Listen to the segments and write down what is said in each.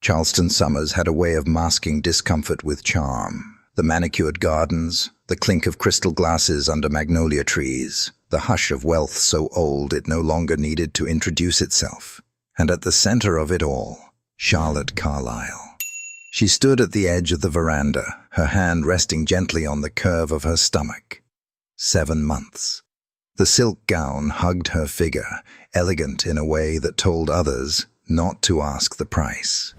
Charleston summers had a way of masking discomfort with charm. The manicured gardens, the clink of crystal glasses under magnolia trees, the hush of wealth so old it no longer needed to introduce itself. And at the center of it all, Charlotte Carlyle. She stood at the edge of the veranda, her hand resting gently on the curve of her stomach. 7 months. The silk gown hugged her figure, elegant in a way that told others not to ask the price.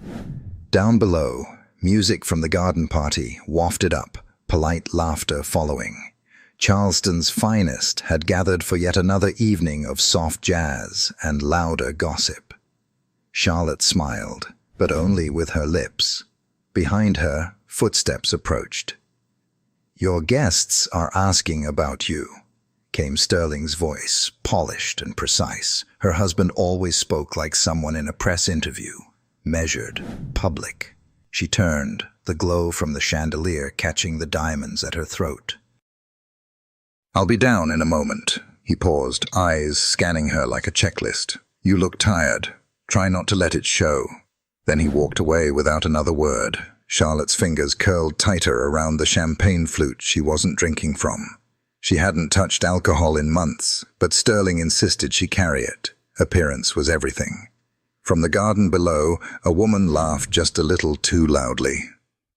Down below, music from the garden party wafted up, polite laughter following. Charleston's finest had gathered for yet another evening of soft jazz and louder gossip. Charlotte smiled, but only with her lips. Behind her, footsteps approached. "Your guests are asking about you," came Sterling's voice, polished and precise. Her husband always spoke like someone in a press interview, measured, public. She turned, the glow from the chandelier catching the diamonds at her throat. "I'll be down in a moment." He paused, eyes scanning her like a checklist. "You look tired. Try not to let it show." Then he walked away without another word. Charlotte's fingers curled tighter around the champagne flute she wasn't drinking from. She hadn't touched alcohol in months, but Sterling insisted she carry it. Appearance was everything. From the garden below, a woman laughed just a little too loudly.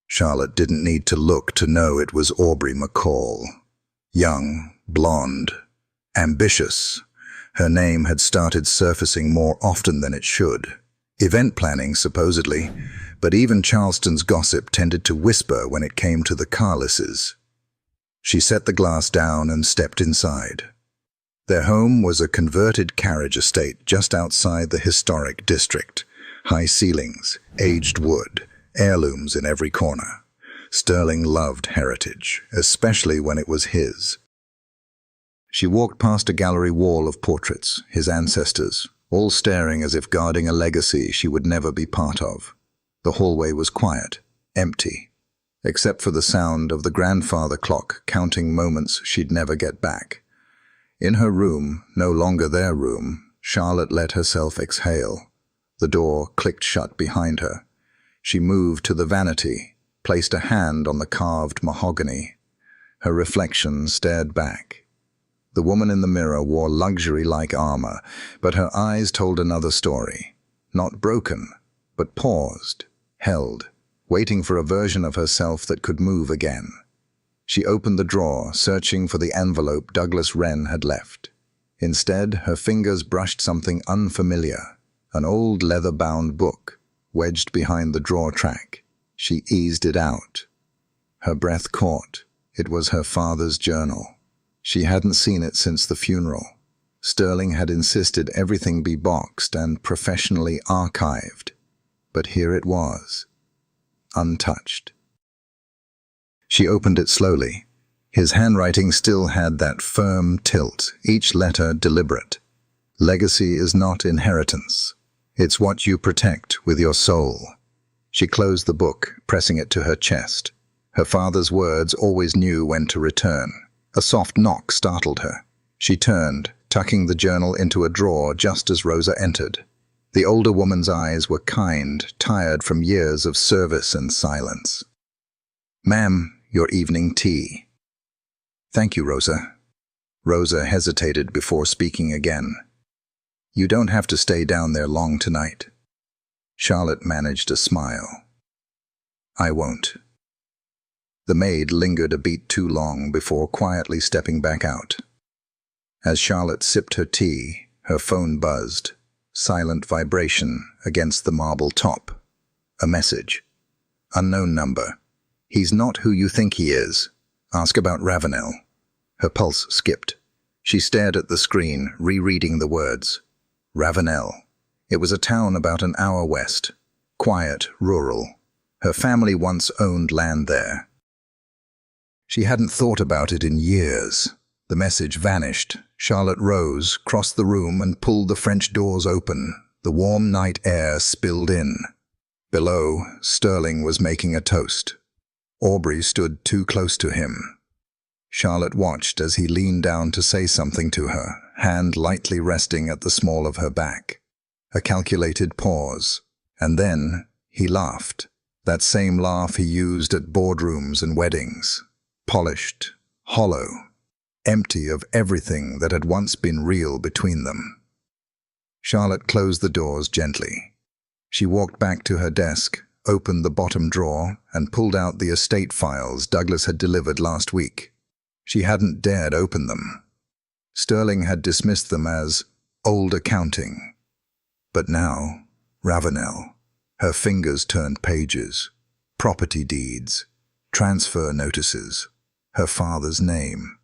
Charlotte didn't need to look to know it was Aubrey McCall. Young, blonde, ambitious. Her name had started surfacing more often than it should. Event planning, supposedly, but even Charleston's gossip tended to whisper when it came to the Carlises. She set the glass down and stepped inside. Their home was a converted carriage estate just outside the historic district. High ceilings, aged wood, heirlooms in every corner. Sterling loved heritage, especially when it was his. She walked past a gallery wall of portraits, his ancestors, all staring as if guarding a legacy she would never be part of. The hallway was quiet, empty, except for the sound of the grandfather clock counting moments she'd never get back. In her room, no longer their room, Charlotte let herself exhale. The door clicked shut behind her. She moved to the vanity, placed a hand on the carved mahogany. Her reflection stared back. The woman in the mirror wore luxury-like armor, but her eyes told another story. Not broken, but paused, held, waiting for a version of herself that could move again. She opened the drawer, searching for the envelope Douglas Wren had left. Instead, her fingers brushed something unfamiliar, an old leather-bound book, wedged behind the drawer track. She eased it out. Her breath caught. It was her father's journal. She hadn't seen it since the funeral. Sterling had insisted everything be boxed and professionally archived. But here it was, untouched. She opened it slowly. His handwriting still had that firm tilt, each letter deliberate. Legacy is not inheritance. It's what you protect with your soul. She closed the book, pressing it to her chest. Her father's words always knew when to return. A soft knock startled her. She turned, tucking the journal into a drawer just as Rosa entered. The older woman's eyes were kind, tired from years of service and silence. "Ma'am, your evening tea." "Thank you, Rosa." Rosa hesitated before speaking again. "You don't have to stay down there long tonight." Charlotte managed a smile. "I won't." The maid lingered a beat too long before quietly stepping back out. As Charlotte sipped her tea, her phone buzzed. Silent vibration against the marble top. A message. Unknown number. "He's not who you think he is. Ask about Ravenel." Her pulse skipped. She stared at the screen, rereading the words. Ravenel. It was a town about an hour west. Quiet, rural. Her family once owned land there. She hadn't thought about it in years. The message vanished. Charlotte rose, crossed the room, and pulled the French doors open. The warm night air spilled in. Below, Sterling was making a toast. Aubrey stood too close to him. Charlotte watched as he leaned down to say something to her, hand lightly resting at the small of her back. A calculated pause, and then He laughed, that same laugh he used at boardrooms and weddings, polished, hollow, empty of everything that had once been real between them. Charlotte closed the doors gently. She walked back to her desk, opened the bottom drawer, and pulled out the estate files Douglas had delivered last week. She hadn't dared open them. Sterling had dismissed them as old accounting. But now, Ravenel, her fingers turned pages, property deeds, transfer notices, her father's name.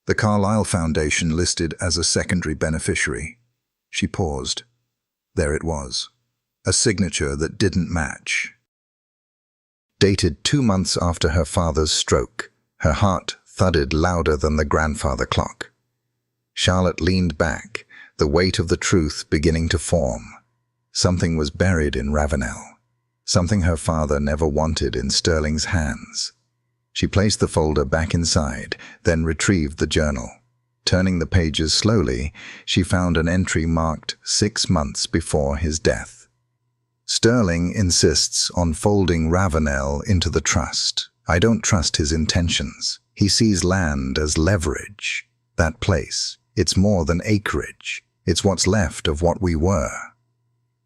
The Carlyle Foundation listed as a secondary beneficiary. She paused. There it was, a signature that didn't match. Dated 2 months after her father's stroke, her heart thudded louder than the grandfather clock. Charlotte leaned back, the weight of the truth beginning to form. Something was buried in Ravenel, something her father never wanted in Sterling's hands. She placed the folder back inside, then retrieved the journal. Turning the pages slowly, she found an entry marked 6 months before his death. Sterling insists on folding Ravenel into the trust. I don't trust his intentions. He sees land as leverage. That place, it's more than acreage. It's what's left of what we were.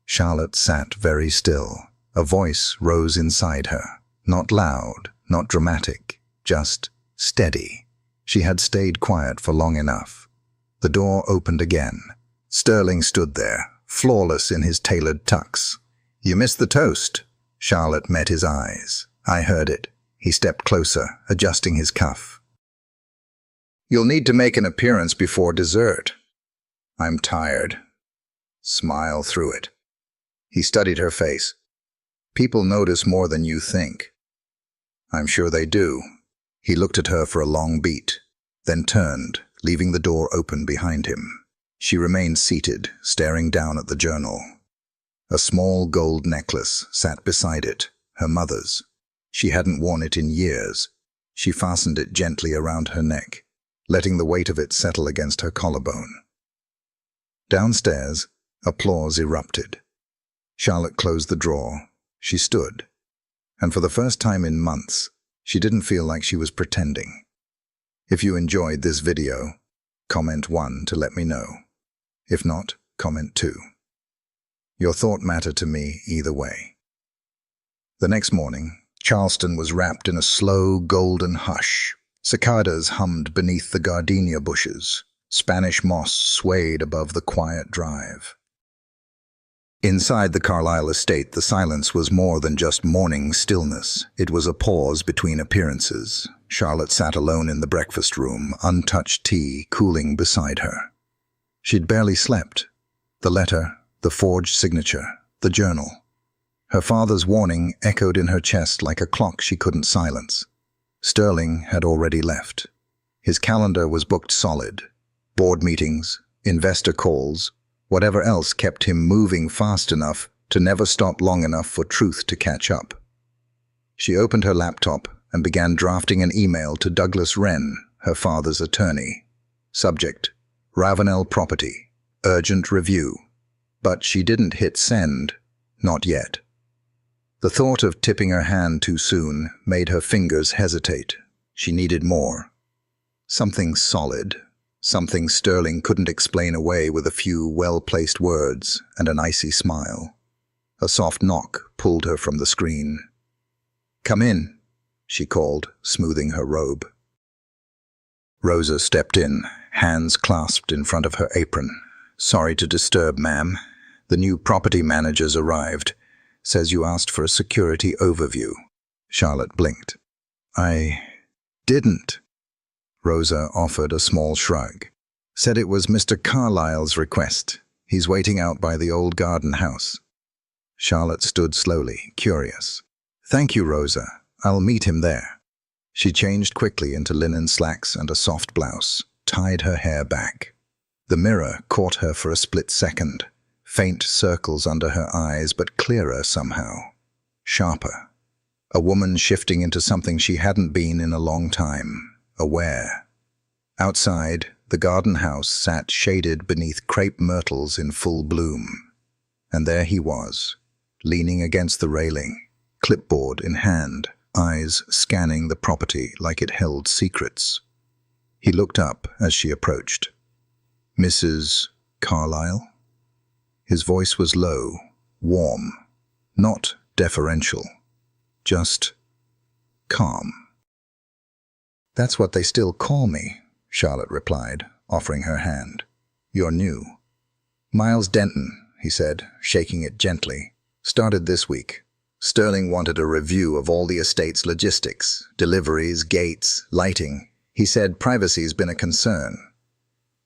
Charlotte sat very still. A voice rose inside her. Not loud, not dramatic, just steady. She had stayed quiet for long enough. The door opened again. Sterling stood there, flawless in his tailored tux. "You missed the toast." Charlotte met his eyes. "I heard it." He stepped closer, adjusting his cuff. "You'll need to make an appearance before dessert." "I'm tired." Smile through it. He studied her face. "People notice more than you think." "I'm sure they do." He looked at her for a long beat, then turned, leaving the door open behind him. She remained seated, staring down at the journal. A small gold necklace sat beside it, her mother's. She hadn't worn it in years. She fastened it gently around her neck, letting the weight of it settle against her collarbone. Downstairs, applause erupted. Charlotte closed the drawer. She stood. And for the first time in months, she didn't feel like she was pretending. If you enjoyed this video, comment 1 to let me know. If not, comment 2. Your thought mattered to me either way. The next morning, Charleston was wrapped in a slow, golden hush. Cicadas hummed beneath the gardenia bushes. Spanish moss swayed above the quiet drive. Inside the Carlyle estate, the silence was more than just morning stillness. It was a pause between appearances. Charlotte sat alone in the breakfast room, untouched tea cooling beside her. She'd barely slept. The letter, the forged signature, the journal. Her father's warning echoed in her chest like a clock she couldn't silence. Sterling had already left. His calendar was booked solid. Board meetings, investor calls, whatever else kept him moving fast enough to never stop long enough for truth to catch up. She opened her laptop and began drafting an email to Douglas Wren, her father's attorney. Subject: Ravenel Property. Urgent review. But she didn't hit send. Not yet. The thought of tipping her hand too soon made her fingers hesitate. She needed more. Something solid. Something Sterling couldn't explain away with a few well-placed words and an icy smile. A soft knock pulled her from the screen. "Come in," she called, smoothing her robe. Rosa stepped in, hands clasped in front of her apron. "Sorry to disturb, ma'am. The new property manager's arrived. Says you asked for a security overview." Charlotte blinked. "I didn't." Rosa offered a small shrug. "Said it was Mr. Carlyle's request. He's waiting out by the old garden house." Charlotte stood slowly, curious. "Thank you, Rosa. I'll meet him there." She changed quickly into linen slacks and a soft blouse, tied her hair back. The mirror caught her for a split second. Faint circles under her eyes, but clearer somehow. Sharper. A woman shifting into something she hadn't been in a long time. Aware. Outside, the garden house sat shaded beneath crepe myrtles in full bloom. And there he was, leaning against the railing, clipboard in hand, eyes scanning the property like it held secrets. He looked up as she approached. "Mrs. Carlyle?" His voice was low, warm, not deferential, just calm. "That's what they still call me," Charlotte replied, offering her hand. "You're new." "Miles Denton," he said, shaking it gently. "Started this week." Sterling wanted a review of all the estate's logistics, deliveries, gates, lighting. He said privacy's been a concern.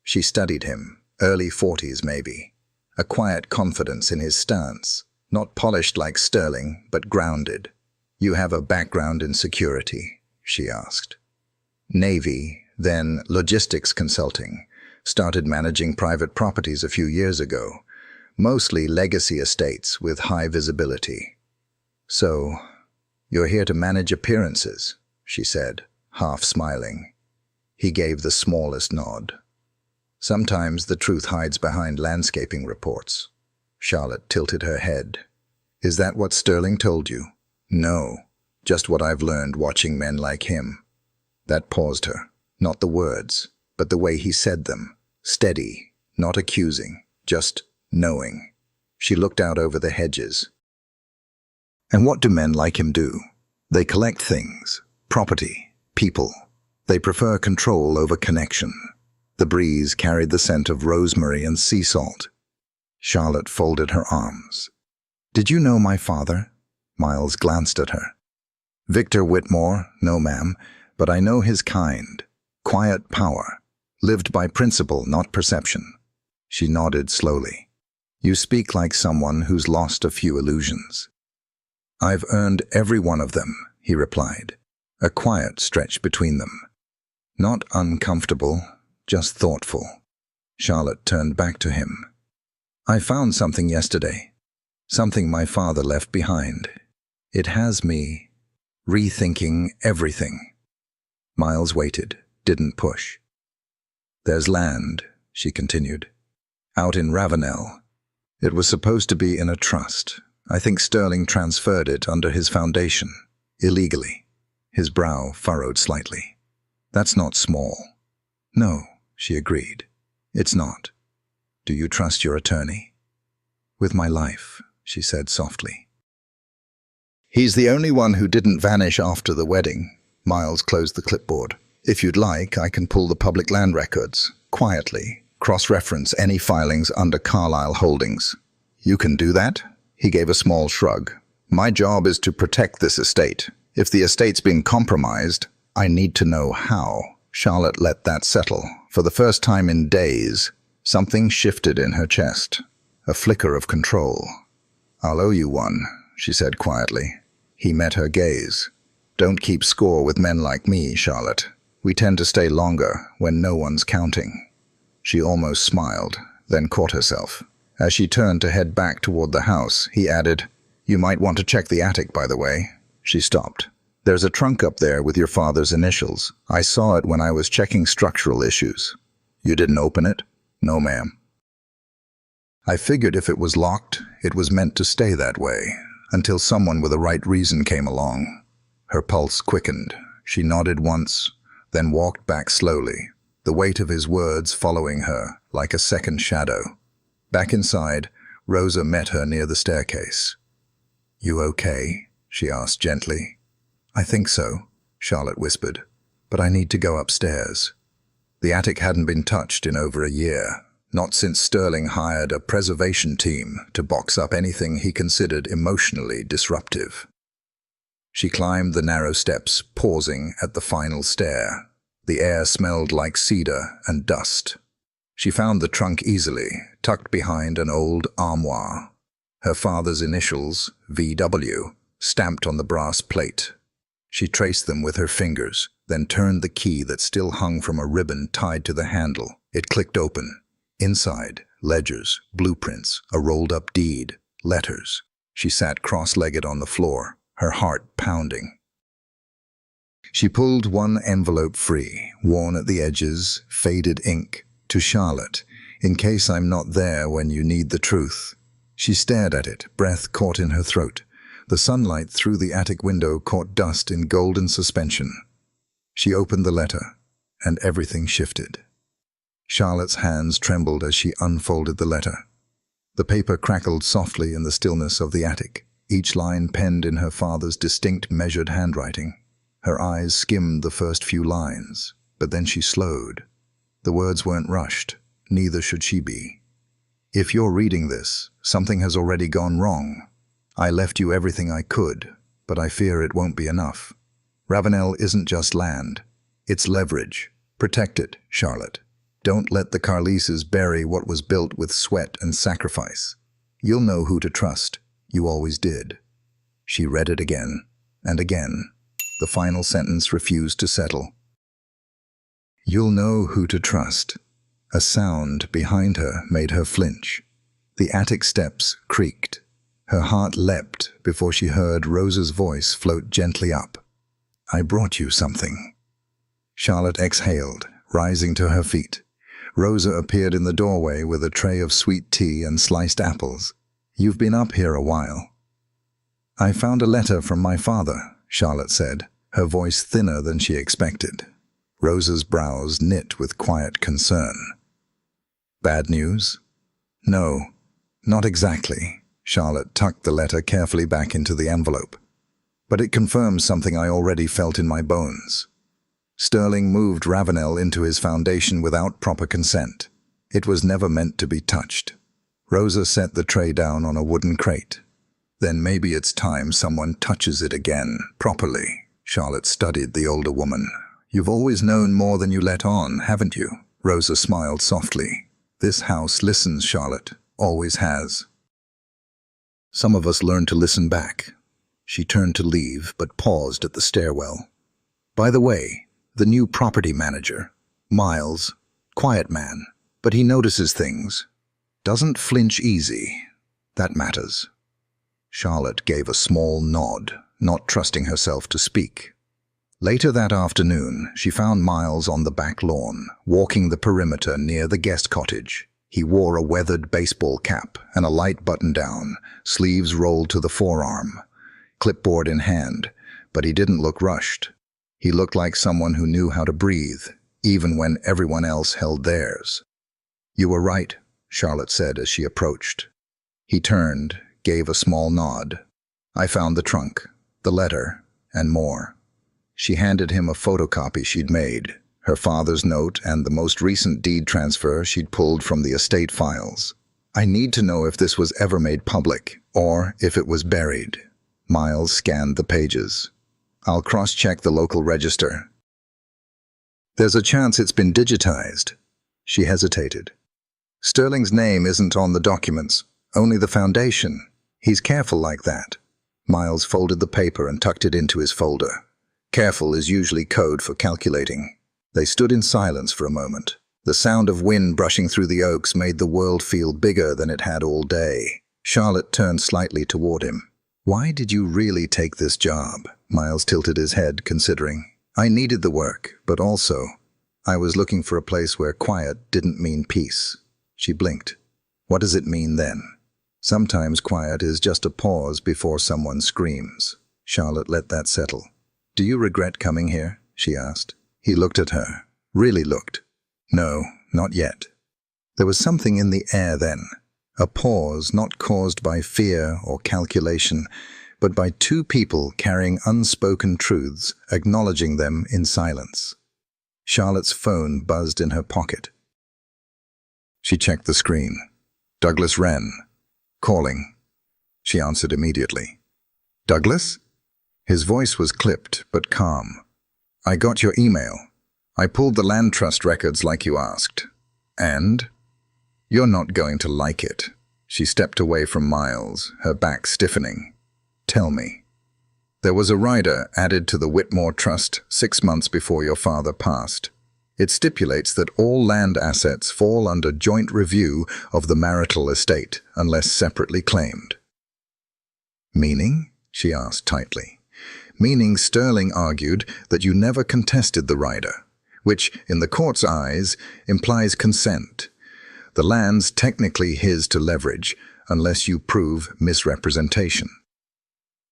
She studied him, early 40s maybe. A quiet confidence in his stance, not polished like Sterling, but grounded. "You have a background in security?" she asked. "Navy, then logistics consulting. Started managing private properties a few years ago, mostly legacy estates with high visibility." "So, you're here to manage appearances," she said, half smiling. He gave the smallest nod. "Sometimes the truth hides behind landscaping reports." Charlotte tilted her head. "Is that what Sterling told you?" "No, just what I've learned watching men like him." That paused her. Not the words, but the way he said them. Steady, not accusing, just knowing. She looked out over the hedges. "And what do men like him do? They collect things, property, people. They prefer control over connection." The breeze carried the scent of rosemary and sea salt. Charlotte folded her arms. "Did you know my father?" Miles glanced at her. "Victor Whitmore, no ma'am, but I know his kind. Quiet power. Lived by principle, not perception." She nodded slowly. "You speak like someone who's lost a few illusions." "I've earned every one of them," he replied, a quiet stretch between them. Not uncomfortable, just thoughtful. Charlotte turned back to him. "I found something yesterday. Something my father left behind. It has me rethinking everything." Miles waited, didn't push. "There's land," she continued, "out in Ravenel. It was supposed to be in a trust. I think Sterling transferred it under his foundation, illegally." His brow furrowed slightly. "That's not small." "No," she agreed. "It's not. Do you trust your attorney?" "With my life," she said softly. "He's the only one who didn't vanish after the wedding." Miles closed the clipboard. "If you'd like, I can pull the public land records, quietly, cross-reference any filings under Carlyle Holdings." "You can do that?" He gave a small shrug. "My job is to protect this estate. If the estate's been compromised, I need to know how." Charlotte let that settle. For the first time in days, something shifted in her chest. A flicker of control. "I'll owe you one," she said quietly. He met her gaze. "Don't keep score with men like me, Charlotte. We tend to stay longer when no one's counting." She almost smiled, then caught herself. As she turned to head back toward the house, he added, "You might want to check the attic, by the way." She stopped. "There's a trunk up there with your father's initials. I saw it when I was checking structural issues." "You didn't open it?" "No, ma'am." "I figured if it was locked, it was meant to stay that way, until someone with a right reason came along." Her pulse quickened. She nodded once, then walked back slowly, the weight of his words following her like a second shadow. Back inside, Rosa met her near the staircase. "You okay?" she asked gently. "I think so," Charlotte whispered, "but I need to go upstairs." The attic hadn't been touched in over a year, not since Sterling hired a preservation team to box up anything he considered emotionally disruptive. She climbed the narrow steps, pausing at the final stair. The air smelled like cedar and dust. She found the trunk easily, tucked behind an old armoire. Her father's initials, VW, stamped on the brass plate. She traced them with her fingers, then turned the key that still hung from a ribbon tied to the handle. It clicked open. Inside, ledgers, blueprints, a rolled-up deed, letters. She sat cross-legged on the floor, her heart pounding. She pulled one envelope free, worn at the edges, faded ink. "To Charlotte, in case I'm not there when you need the truth." She stared at it, breath caught in her throat. The sunlight through the attic window caught dust in golden suspension. She opened the letter, and everything shifted. Charlotte's hands trembled as she unfolded the letter. The paper crackled softly in the stillness of the attic, each line penned in her father's distinct, measured handwriting. Her eyes skimmed the first few lines, but then she slowed. The words weren't rushed, neither should she be. If you're reading this, something has already gone wrong. I left you everything I could, but I fear it won't be enough. Ravenel isn't just land. It's leverage. Protect it, Charlotte. Don't let the Carlises bury what was built with sweat and sacrifice. You'll know who to trust. You always did. She read it again and again. The final sentence refused to settle. You'll know who to trust. A sound behind her made her flinch. The attic steps creaked. Her heart leapt before she heard Rosa's voice float gently up. I brought you something. Charlotte exhaled, rising to her feet. Rosa appeared in the doorway with a tray of sweet tea and sliced apples. You've been up here a while. I found a letter from my father, Charlotte said, her voice thinner than she expected. Rosa's brows knit with quiet concern. Bad news? No, not exactly. Charlotte tucked the letter carefully back into the envelope. But it confirms something I already felt in my bones. Sterling moved Ravenel into his foundation without proper consent. It was never meant to be touched. Rosa set the tray down on a wooden crate. Then maybe it's time someone touches it again, properly. Charlotte studied the older woman. You've always known more than you let on, haven't you? Rosa smiled softly. This house listens, Charlotte. Always has. Some of us learn to listen back. She turned to leave, but paused at the stairwell. By the way, the new property manager, Miles, quiet man, but he notices things. Doesn't flinch easy. That matters. Charlotte gave a small nod, not trusting herself to speak. Later that afternoon, she found Miles on the back lawn, walking the perimeter near the guest cottage. He wore a weathered baseball cap and a light button-down, sleeves rolled to the forearm, clipboard in hand, but he didn't look rushed. He looked like someone who knew how to breathe, even when everyone else held theirs. You were right, Charlotte said as she approached. He turned, gave a small nod. I found the trunk, the letter, and more. She handed him a photocopy she'd made, her father's note and the most recent deed transfer she'd pulled from the estate files. I need to know if this was ever made public, or if it was buried. Miles scanned the pages. I'll cross-check the local register. There's a chance it's been digitized. She hesitated. Sterling's name isn't on the documents, only the foundation. He's careful like that. Miles folded the paper and tucked it into his folder. Careful is usually code for calculating. They stood in silence for a moment. The sound of wind brushing through the oaks made the world feel bigger than it had all day. Charlotte turned slightly toward him. Why did you really take this job? Miles tilted his head, considering. I needed the work, but also, I was looking for a place where quiet didn't mean peace. She blinked. What does it mean then? Sometimes quiet is just a pause before someone screams. Charlotte let that settle. Do you regret coming here? She asked. He looked at her. Really looked. No, not yet. There was something in the air then. A pause not caused by fear or calculation, but by two people carrying unspoken truths, acknowledging them in silence. Charlotte's phone buzzed in her pocket. She checked the screen. Douglas Wren. Calling. She answered immediately. Douglas? His voice was clipped but calm. I got your email. I pulled the land trust records like you asked. And? You're not going to like it. She stepped away from Miles, her back stiffening. Tell me. There was a rider added to the Whitmore Trust 6 months before your father passed. It stipulates that all land assets fall under joint review of the marital estate unless separately claimed. Meaning? She asked tightly. Meaning Sterling argued that you never contested the rider, which, in the court's eyes, implies consent. The land's technically his to leverage, unless you prove misrepresentation.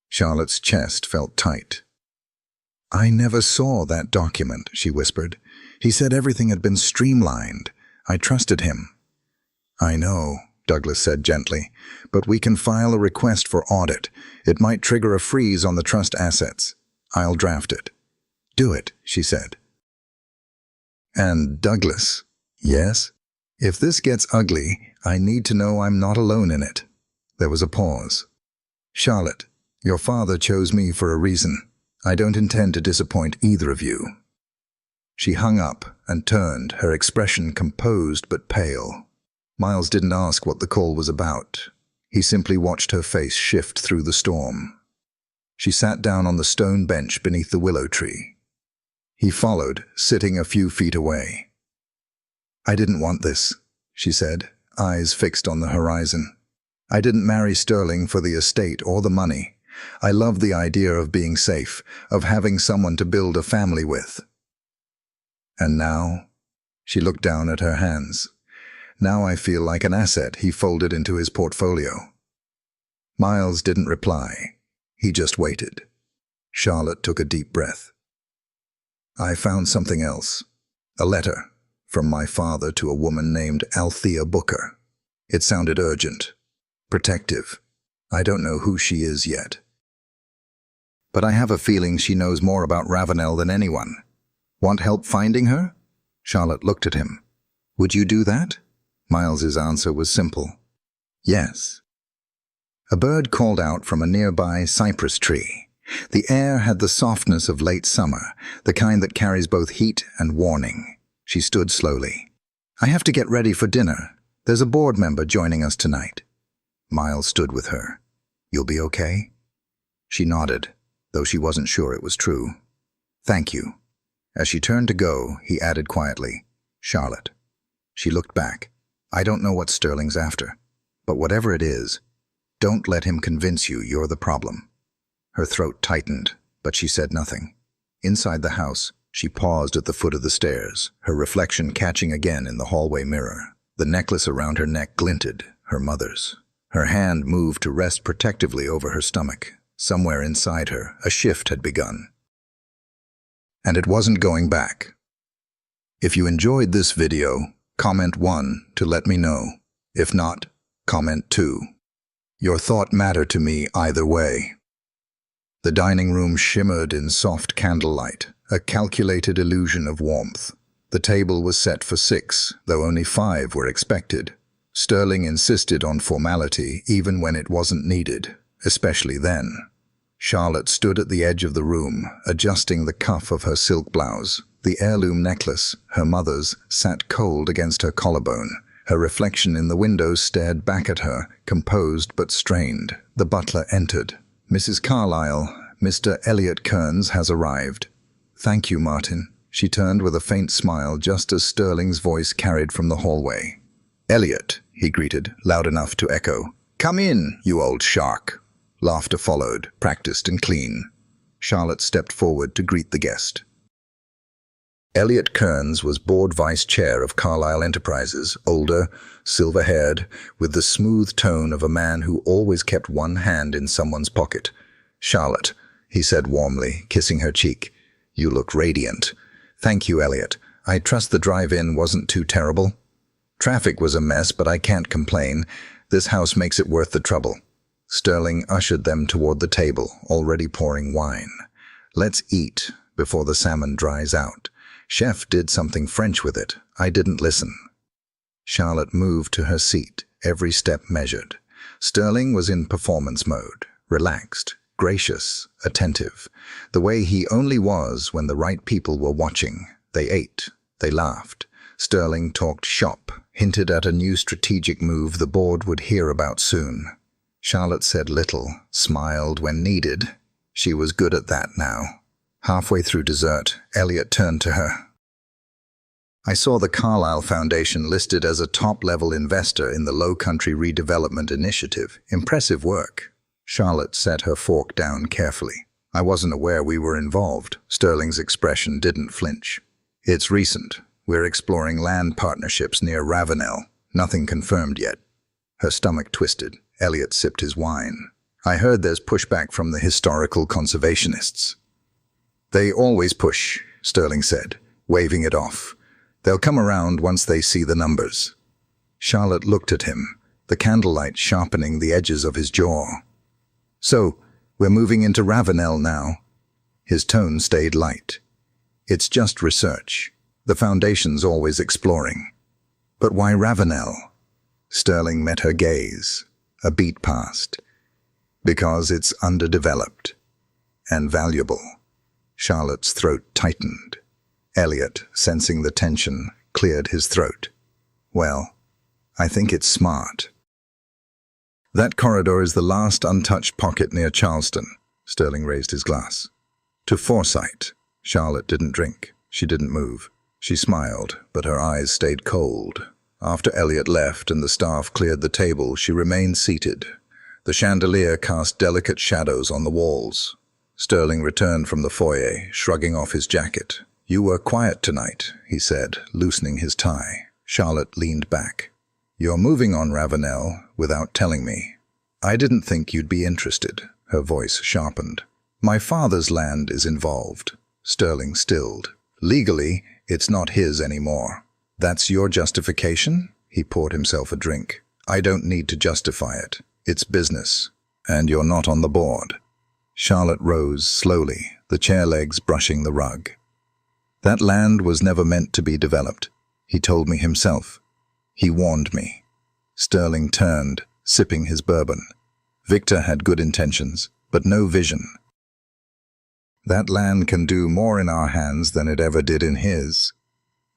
Charlotte's chest felt tight. "I never saw that document," she whispered. "He said everything had been streamlined. I trusted him." "I know," Douglas said gently, "but we can file a request for audit. It might trigger a freeze on the trust assets. I'll draft it." "Do it," she said. "And Douglas." "Yes?" "If this gets ugly, I need to know I'm not alone in it." There was a pause. "Charlotte, your father chose me for a reason. I don't intend to disappoint either of you." She hung up and turned, her expression composed but pale. Miles didn't ask what the call was about. He simply watched her face shift through the storm. She sat down on the stone bench beneath the willow tree. He followed, sitting a few feet away. "I didn't want this," she said, eyes fixed on the horizon. "I didn't marry Sterling for the estate or the money. I love the idea of being safe, of having someone to build a family with." "And now?" She looked down at her hands. "Now I feel like an asset he folded into his portfolio." Miles didn't reply. He just waited. Charlotte took a deep breath. "I found something else. A letter from my father to a woman named Althea Booker. It sounded urgent, protective. I don't know who she is yet. But I have a feeling she knows more about Ravenel than anyone. Want help finding her?" Charlotte looked at him. "Would you do that?" Miles's answer was simple. "Yes." A bird called out from a nearby cypress tree. The air had the softness of late summer, the kind that carries both heat and warning. She stood slowly. "I have to get ready for dinner. There's a board member joining us tonight." Miles stood with her. "You'll be okay?" She nodded, though she wasn't sure it was true. "Thank you." As she turned to go, he added quietly, "Charlotte." She looked back. "I don't know what Sterling's after, but whatever it is, don't let him convince you you're the problem." Her throat tightened, but she said nothing. Inside the house, she paused at the foot of the stairs, her reflection catching again in the hallway mirror. The necklace around her neck glinted, her mother's. Her hand moved to rest protectively over her stomach. Somewhere inside her, a shift had begun. And it wasn't going back. If you enjoyed this video, comment 1 to let me know. If not, comment 2. Your thought mattered to me either way. The dining room shimmered in soft candlelight, a calculated illusion of warmth. The table was set for 6, though only 5 were expected. Sterling insisted on formality even when it wasn't needed, especially then. Charlotte stood at the edge of the room, adjusting the cuff of her silk blouse. The heirloom necklace, her mother's, sat cold against her collarbone. Her reflection in the window stared back at her, composed but strained. The butler entered. "Mrs. Carlyle, Mr. Elliot Kearns has arrived." "Thank you, Martin." She turned with a faint smile just as Sterling's voice carried from the hallway. "Elliot," he greeted, loud enough to echo. "Come in, you old shark." Laughter followed, practiced and clean. Charlotte stepped forward to greet the guest. Elliot Kearns was board vice chair of Carlyle Enterprises, older, silver-haired, with the smooth tone of a man who always kept one hand in someone's pocket. "Charlotte," he said warmly, kissing her cheek, "you look radiant." "Thank you, Elliot. I trust the drive-in wasn't too terrible." "Traffic was a mess, but I can't complain. This house makes it worth the trouble." Sterling ushered them toward the table, already pouring wine. "Let's eat before the salmon dries out. Chef did something French with it. I didn't listen." Charlotte moved to her seat, every step measured. Sterling was in performance mode, relaxed, gracious, attentive, the way he only was when the right people were watching. They ate, they laughed. Sterling talked shop, hinted at a new strategic move the board would hear about soon. Charlotte said little, smiled when needed. She was good at that now. Halfway through dessert, Elliot turned to her. "I saw the Carlyle Foundation listed as a top-level investor in the Low Country Redevelopment Initiative. Impressive work." Charlotte set her fork down carefully. "I wasn't aware we were involved." Sterling's expression didn't flinch. "It's recent. We're exploring land partnerships near Ravenel. Nothing confirmed yet." Her stomach twisted. Elliot sipped his wine. I heard there's pushback from the historical conservationists. They always push, Sterling said, waving it off. They'll come around once they see the numbers. Charlotte looked at him, the candlelight sharpening the edges of his jaw. So, we're moving into Ravenel now. His tone stayed light. It's just research. The Foundation's always exploring. But why Ravenel? Sterling met her gaze. A beat passed. Because it's underdeveloped. And valuable. Charlotte's throat tightened. Elliot, sensing the tension, cleared his throat. Well, I think it's smart. That corridor is the last untouched pocket near Charleston. Sterling raised his glass. To foresight. Charlotte didn't drink. She didn't move. She smiled, but her eyes stayed cold. After Elliot left and the staff cleared the table, she remained seated. The chandelier cast delicate shadows on the walls. Sterling returned from the foyer, shrugging off his jacket. "You were quiet tonight," he said, loosening his tie. Charlotte leaned back. "You're moving on Ravenel without telling me." "I didn't think you'd be interested." Her voice sharpened. "My father's land is involved." Sterling stilled. "Legally, it's not his anymore." "That's your justification?" He poured himself a drink. "I don't need to justify it. It's business. And you're not on the board." Charlotte rose slowly, the chair legs brushing the rug. "That land was never meant to be developed. He told me himself. He warned me." Sterling turned, sipping his bourbon. Victor had good intentions, but no vision. "That land can do more in our hands than it ever did in his."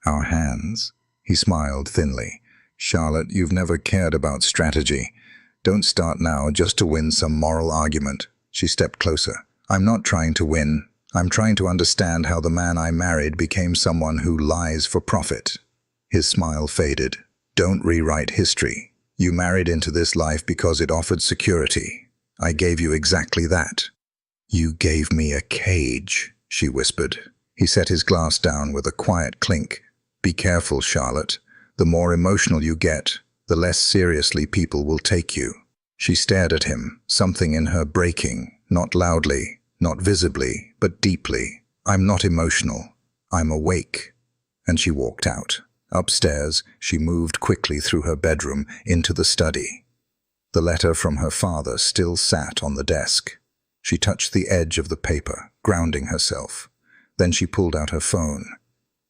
"Our hands?" He smiled thinly. "Charlotte, you've never cared about strategy. Don't start now just to win some moral argument." She stepped closer. "I'm not trying to win. I'm trying to understand how the man I married became someone who lies for profit." His smile faded. "Don't rewrite history. You married into this life because it offered security. I gave you exactly that." "You gave me a cage," she whispered. He set his glass down with a quiet clink. "Be careful, Charlotte. The more emotional you get, the less seriously people will take you." She stared at him, something in her breaking, not loudly, not visibly, but deeply. "I'm not emotional. I'm awake." And she walked out. Upstairs, she moved quickly through her bedroom into the study. The letter from her father still sat on the desk. She touched the edge of the paper, grounding herself. Then she pulled out her phone.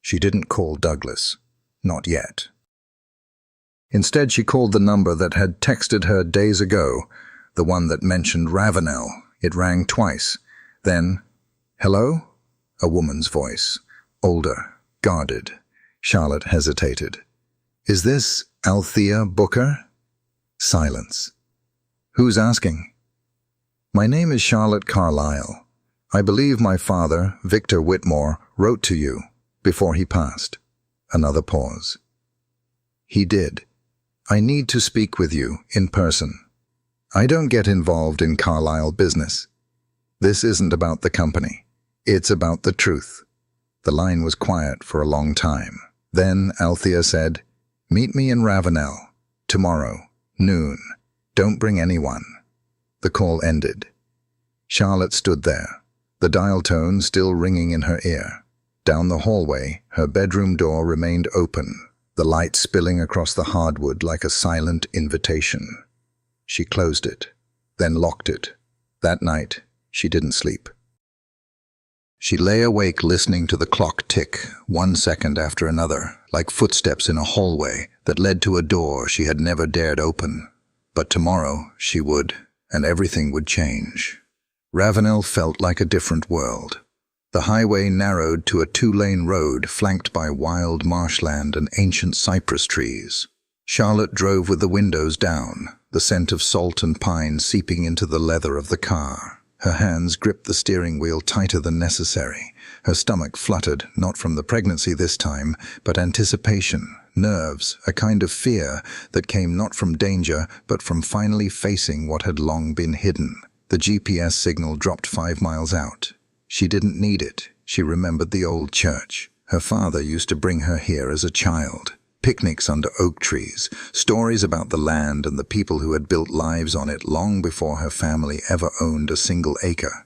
She didn't call Douglas. Not yet. Instead, she called the number that had texted her days ago, the one that mentioned Ravenel. It rang twice. Then, "Hello?" A woman's voice. Older, guarded. Charlotte hesitated. "Is this Althea Booker?" Silence. "Who's asking?" "My name is Charlotte Carlyle. I believe my father, Victor Whitmore, wrote to you before he passed." Another pause. "He did. I need to speak with you in person. I don't get involved in Carlyle business. This isn't about the company. It's about the truth." The line was quiet for a long time. Then Althea said, "Meet me in Ravenel. Tomorrow, noon. Don't bring anyone." The call ended. Charlotte stood there, the dial tone still ringing in her ear. Down the hallway, her bedroom door remained open, the light spilling across the hardwood like a silent invitation. She closed it, then locked it. That night, she didn't sleep. She lay awake listening to the clock tick, 1 second after another, like footsteps in a hallway that led to a door she had never dared open. But tomorrow she would, and everything would change. Ravenel felt like a different world. The highway narrowed to a 2-lane road flanked by wild marshland and ancient cypress trees. Charlotte drove with the windows down, the scent of salt and pine seeping into the leather of the car. Her hands gripped the steering wheel tighter than necessary. Her stomach fluttered, not from the pregnancy this time, but anticipation, nerves, a kind of fear that came not from danger, but from finally facing what had long been hidden. The GPS signal dropped 5 miles out. She didn't need it. She remembered the old church. Her father used to bring her here as a child. Picnics under oak trees, stories about the land and the people who had built lives on it long before her family ever owned a single acre.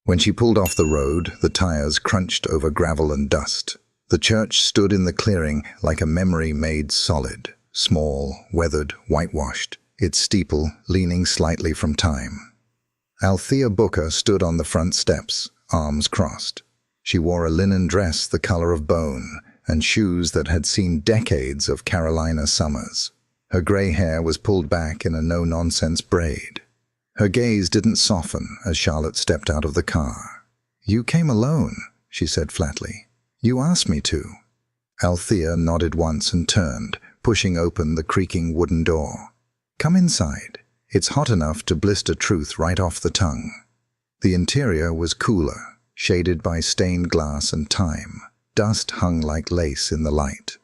When she pulled off the road, the tires crunched over gravel and dust. The church stood in the clearing like a memory made solid, small, weathered, whitewashed, its steeple leaning slightly from time. Althea Booker stood on the front steps, arms crossed. She wore a linen dress the color of bone and shoes that had seen decades of Carolina summers. Her gray hair was pulled back in a no-nonsense braid. Her gaze didn't soften as Charlotte stepped out of the car. "You came alone," she said flatly. "You asked me to." Althea nodded once and turned, pushing open the creaking wooden door. "Come inside. It's hot enough to blister truth right off the tongue." The interior was cooler, shaded by stained glass and time. Dust hung like lace in the light.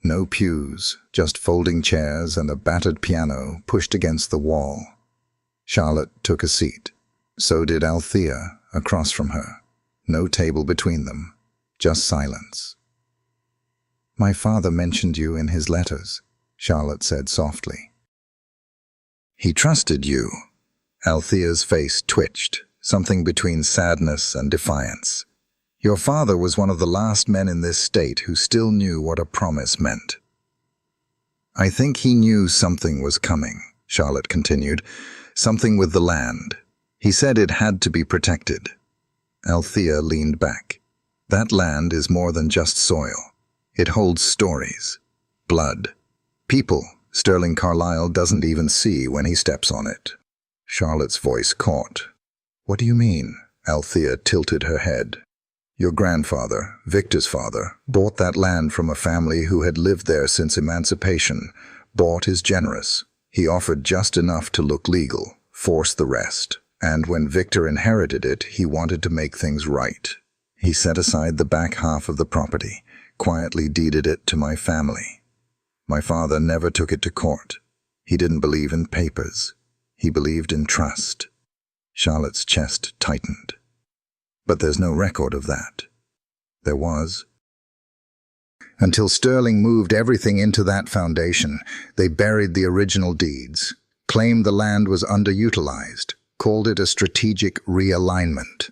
No pews, just folding chairs and a battered piano pushed against the wall. Charlotte took a seat. So did Althea, across from her. No table between them, just silence. "My father mentioned you in his letters," Charlotte said softly. "He trusted you." Althea's face twitched, something between sadness and defiance. "Your father was one of the last men in this state who still knew what a promise meant." "I think he knew something was coming," Charlotte continued. "Something with the land. He said it had to be protected." Althea leaned back. "That land is more than just soil. It holds stories, blood, people Sterling Carlyle doesn't even see when he steps on it." Charlotte's voice caught. "What do you mean?" Althea tilted her head. "Your grandfather, Victor's father, bought that land from a family who had lived there since emancipation. Bought is generous. He offered just enough to look legal, forced the rest. And when Victor inherited it, he wanted to make things right. He set aside the back half of the property, quietly deeded it to my family. My father never took it to court. He didn't believe in papers. He believed in trust." Charlotte's chest tightened. "But there's no record of that." "There was. Until Sterling moved everything into that foundation, they buried the original deeds, claimed the land was underutilized, called it a strategic realignment."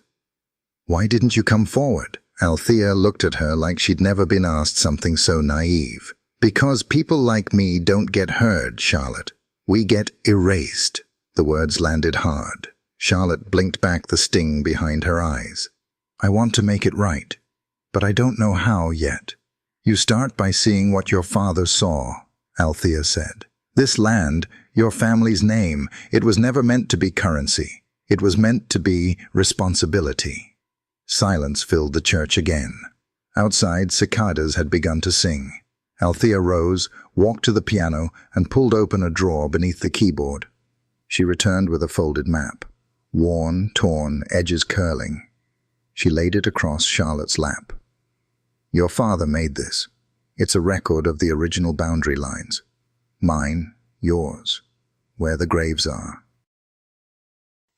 "Why didn't you come forward?" Althea looked at her like she'd never been asked something so naive. "Because people like me don't get heard, Charlotte. We get erased." The words landed hard. Charlotte blinked back the sting behind her eyes. "I want to make it right, but I don't know how yet." "You start by seeing what your father saw," Althea said. "This land, your family's name, it was never meant to be currency. It was meant to be responsibility." Silence filled the church again. Outside, cicadas had begun to sing. Althea rose, walked to the piano, and pulled open a drawer beneath the keyboard. She returned with a folded map. Worn, torn, edges curling. She laid it across Charlotte's lap. "Your father made this. It's a record of the original boundary lines. Mine, yours, where the graves are.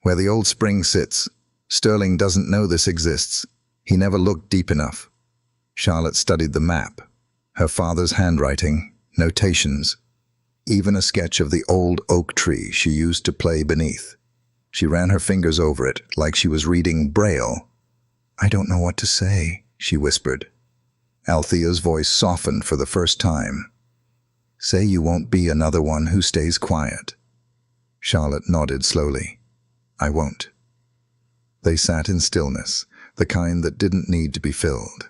Where the old spring sits. Sterling doesn't know this exists. He never looked deep enough." Charlotte studied the map. Her father's handwriting, notations, even a sketch of the old oak tree she used to play beneath. She ran her fingers over it like she was reading Braille. "I don't know what to say," she whispered. Althea's voice softened for the first time. "Say you won't be another one who stays quiet." Charlotte nodded slowly. "I won't." They sat in stillness, the kind that didn't need to be filled.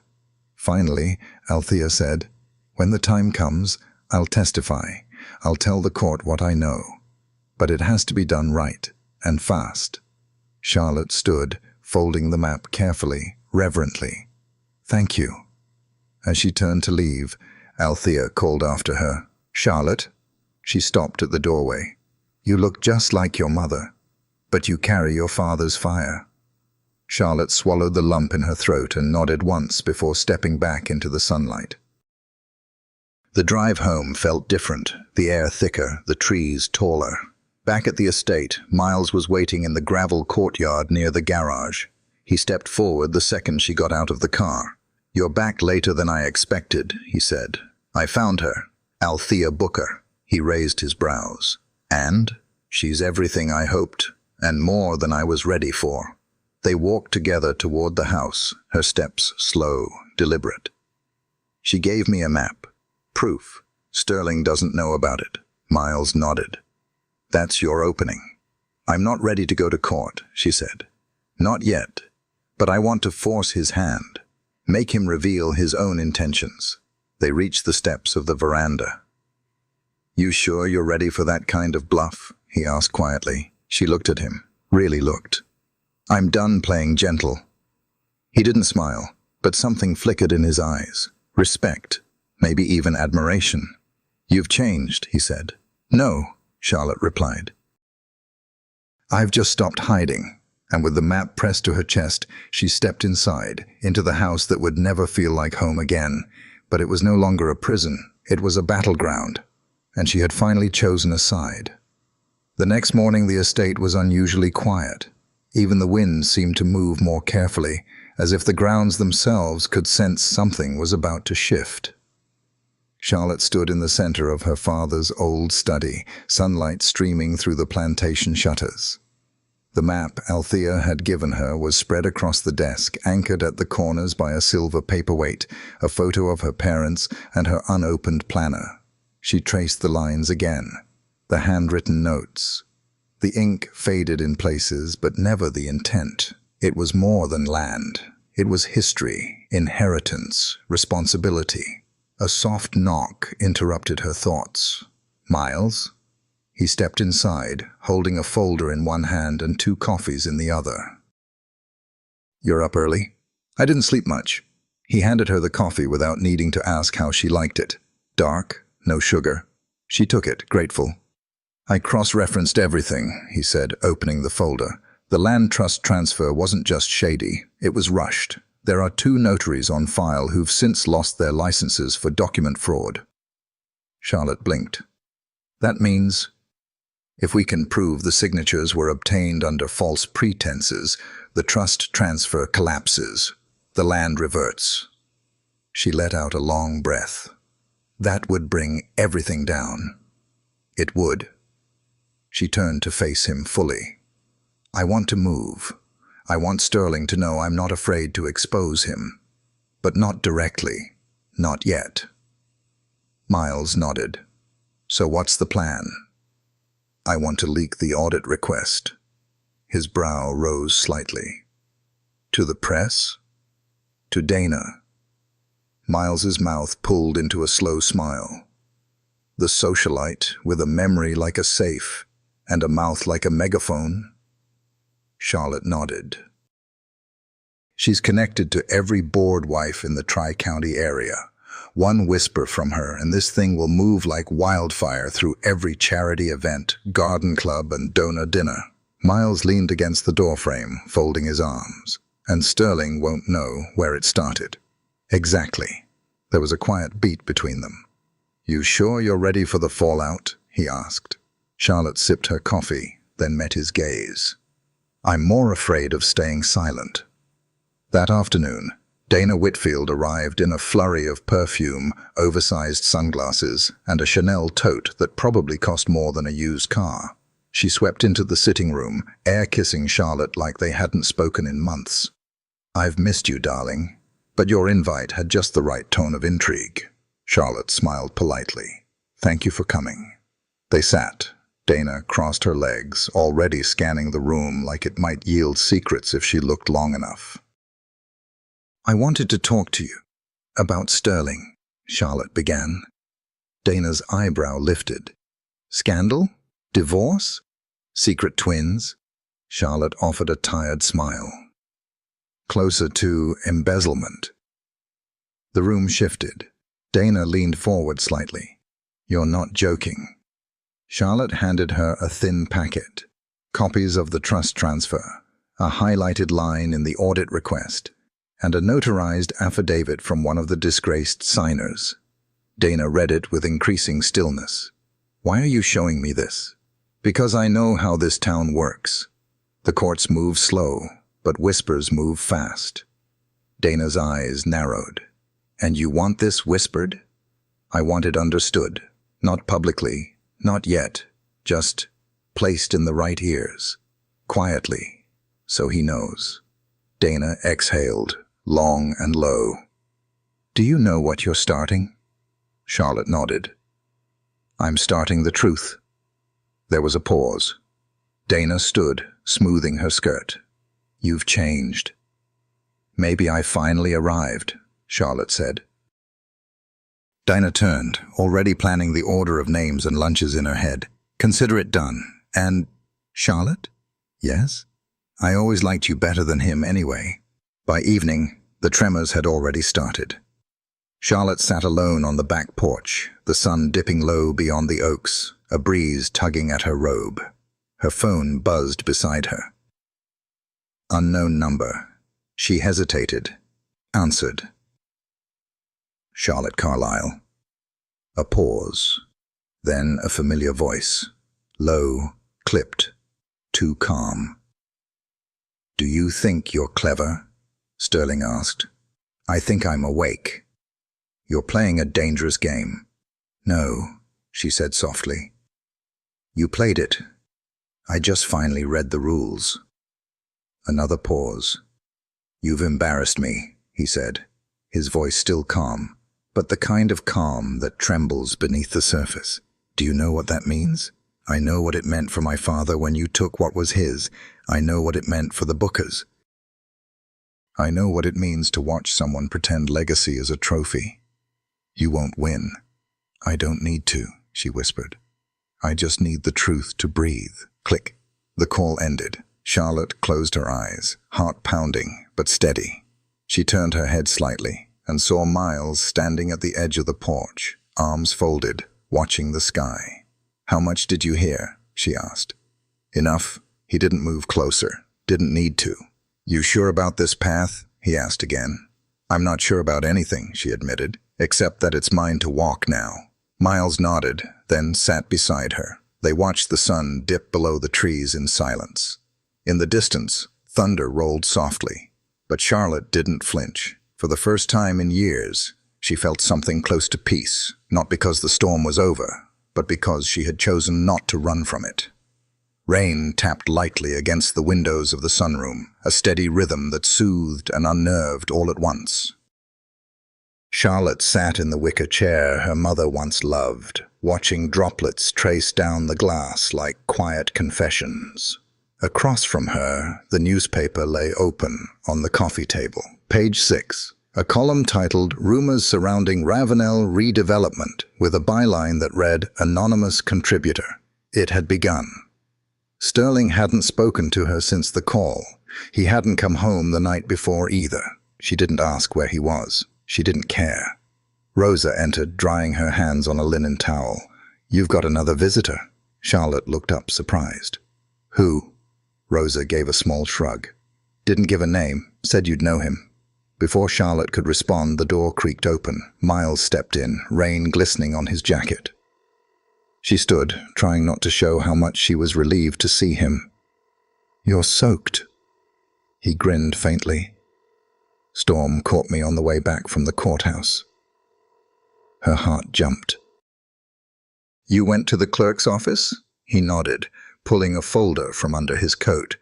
Finally, Althea said, "When the time comes, I'll testify. I'll tell the court what I know. But it has to be done right, and fast." Charlotte stood, folding the map carefully, reverently. "Thank you." As she turned to leave, Althea called after her, "Charlotte." She stopped at the doorway. "You look just like your mother, but you carry your father's fire." Charlotte swallowed the lump in her throat and nodded once before stepping back into the sunlight. The drive home felt different, the air thicker, the trees taller. Back at the estate, Miles was waiting in the gravel courtyard near the garage. He stepped forward the second she got out of the car. "You're back later than I expected," he said. I found her, Althea Booker. He raised his brows. And? She's everything I hoped, and more than I was ready for. They walked together toward the house, her steps slow, deliberate. She gave me a map. Proof. Sterling doesn't know about it. Miles nodded. That's your opening. I'm not ready to go to court, she said. Not yet, but I want to force his hand. Make him reveal his own intentions. They reached the steps of the veranda. You sure you're ready for that kind of bluff? He asked quietly. She looked at him, really looked. I'm done playing gentle. He didn't smile, but something flickered in his eyes. Respect, maybe even admiration. You've changed, he said. No, Charlotte replied. I've just stopped hiding. And with the map pressed to her chest, she stepped inside, into the house that would never feel like home again. But it was no longer a prison, it was a battleground. And she had finally chosen a side. The next morning the estate was unusually quiet. Even the wind seemed to move more carefully, as if the grounds themselves could sense something was about to shift. Charlotte stood in the center of her father's old study, sunlight streaming through the plantation shutters. The map Althea had given her was spread across the desk, anchored at the corners by a silver paperweight, a photo of her parents and her unopened planner. She traced the lines again, the handwritten notes. The ink faded in places, but never the intent. It was more than land. It was history, inheritance, responsibility. A soft knock interrupted her thoughts. Miles? He stepped inside, holding a folder in one hand and 2 coffees in the other. You're up early? I didn't sleep much. He handed her the coffee without needing to ask how she liked it. Dark, no sugar. She took it, grateful. I cross-referenced everything, he said, opening the folder. The land trust transfer wasn't just shady, it was rushed. There are 2 notaries on file who've since lost their licenses for document fraud. Charlotte blinked. That means, if we can prove the signatures were obtained under false pretenses, the trust transfer collapses. The land reverts. She let out a long breath. That would bring everything down. It would. She turned to face him fully. I want to move. I want Sterling to know I'm not afraid to expose him. But not directly. Not yet. Miles nodded. So what's the plan? I want to leak the audit request. His brow rose slightly. To the press? To Dana. Miles's mouth pulled into a slow smile. The socialite, with a memory like a safe, and a mouth like a megaphone? Charlotte nodded. She's connected to every board wife in the Tri-County area. One whisper from her, and this thing will move like wildfire through every charity event, garden club, and donor dinner. Miles leaned against the doorframe, folding his arms. And Sterling won't know where it started. Exactly. There was a quiet beat between them. You sure you're ready for the fallout? He asked. Charlotte sipped her coffee, then met his gaze. I'm more afraid of staying silent. That afternoon, Dana Whitfield arrived in a flurry of perfume, oversized sunglasses, and a Chanel tote that probably cost more than a used car. She swept into the sitting room, air-kissing Charlotte like they hadn't spoken in months. I've missed you, darling, but your invite had just the right tone of intrigue. Charlotte smiled politely. Thank you for coming. They sat. Dana crossed her legs, already scanning the room like it might yield secrets if she looked long enough. I wanted to talk to you about Sterling, Charlotte began. Dana's eyebrow lifted. Scandal? Divorce? Secret twins? Charlotte offered a tired smile. Closer to embezzlement. The room shifted. Dana leaned forward slightly. You're not joking. Charlotte handed her a thin packet. Copies of the trust transfer, a highlighted line in the audit request, and a notarized affidavit from one of the disgraced signers. Dana read it with increasing stillness. Why are you showing me this? Because I know how this town works. The courts move slow, but whispers move fast. Dana's eyes narrowed. And you want this whispered? I want it understood. Not publicly, not yet, just placed in the right ears. Quietly, so he knows. Dana exhaled, long and low. Do you know what you're starting? Charlotte nodded. I'm starting the truth. There was a pause. Dana stood, smoothing her skirt. You've changed. Maybe I finally arrived, Charlotte said. Dinah turned, already planning the order of names and lunches in her head. Consider it done. And, Charlotte? Yes? I always liked you better than him anyway. By evening, the tremors had already started. Charlotte sat alone on the back porch, the sun dipping low beyond the oaks, a breeze tugging at her robe. Her phone buzzed beside her. Unknown number. She hesitated. Answered. Charlotte Carlyle. A pause. Then a familiar voice. Low, clipped, too calm. Do you think you're clever? Sterling asked. I think I'm awake. You're playing a dangerous game. No, she said softly. You played it. I just finally read the rules. Another pause. You've embarrassed me, he said, his voice still calm, but the kind of calm that trembles beneath the surface. Do you know what that means? I know what it meant for my father when you took what was his. I know what it meant for the Bookers. I know what it means to watch someone pretend legacy is a trophy. You won't win. I don't need to, she whispered. I just need the truth to breathe. Click. The call ended. Charlotte closed her eyes, heart pounding, but steady. She turned her head slightly and saw Miles standing at the edge of the porch, arms folded, watching the sky. How much did you hear? She asked. Enough. He didn't move closer. Didn't need to. You sure about this path? He asked again. I'm not sure about anything, she admitted, except that it's mine to walk now. Miles nodded, then sat beside her. They watched the sun dip below the trees in silence. In the distance, thunder rolled softly, but Charlotte didn't flinch. For the first time in years, she felt something close to peace, not because the storm was over, but because she had chosen not to run from it. Rain tapped lightly against the windows of the sunroom, a steady rhythm that soothed and unnerved all at once. Charlotte sat in the wicker chair her mother once loved, watching droplets trace down the glass like quiet confessions. Across from her, the newspaper lay open on the coffee table. Page 6. A column titled Rumors Surrounding Ravenel Redevelopment, with a byline that read Anonymous Contributor. It had begun. Sterling hadn't spoken to her since the call. He hadn't come home the night before either. She didn't ask where he was. She didn't care. Rosa entered, drying her hands on a linen towel. You've got another visitor. Charlotte looked up, surprised. Who? Rosa gave a small shrug. Didn't give a name, said you'd know him. Before Charlotte could respond, the door creaked open. Miles stepped in, rain glistening on his jacket. She stood, trying not to show how much she was relieved to see him. You're soaked. He grinned faintly. Storm caught me on the way back from the courthouse. Her heart jumped. You went to the clerk's office? He nodded, pulling a folder from under his coat.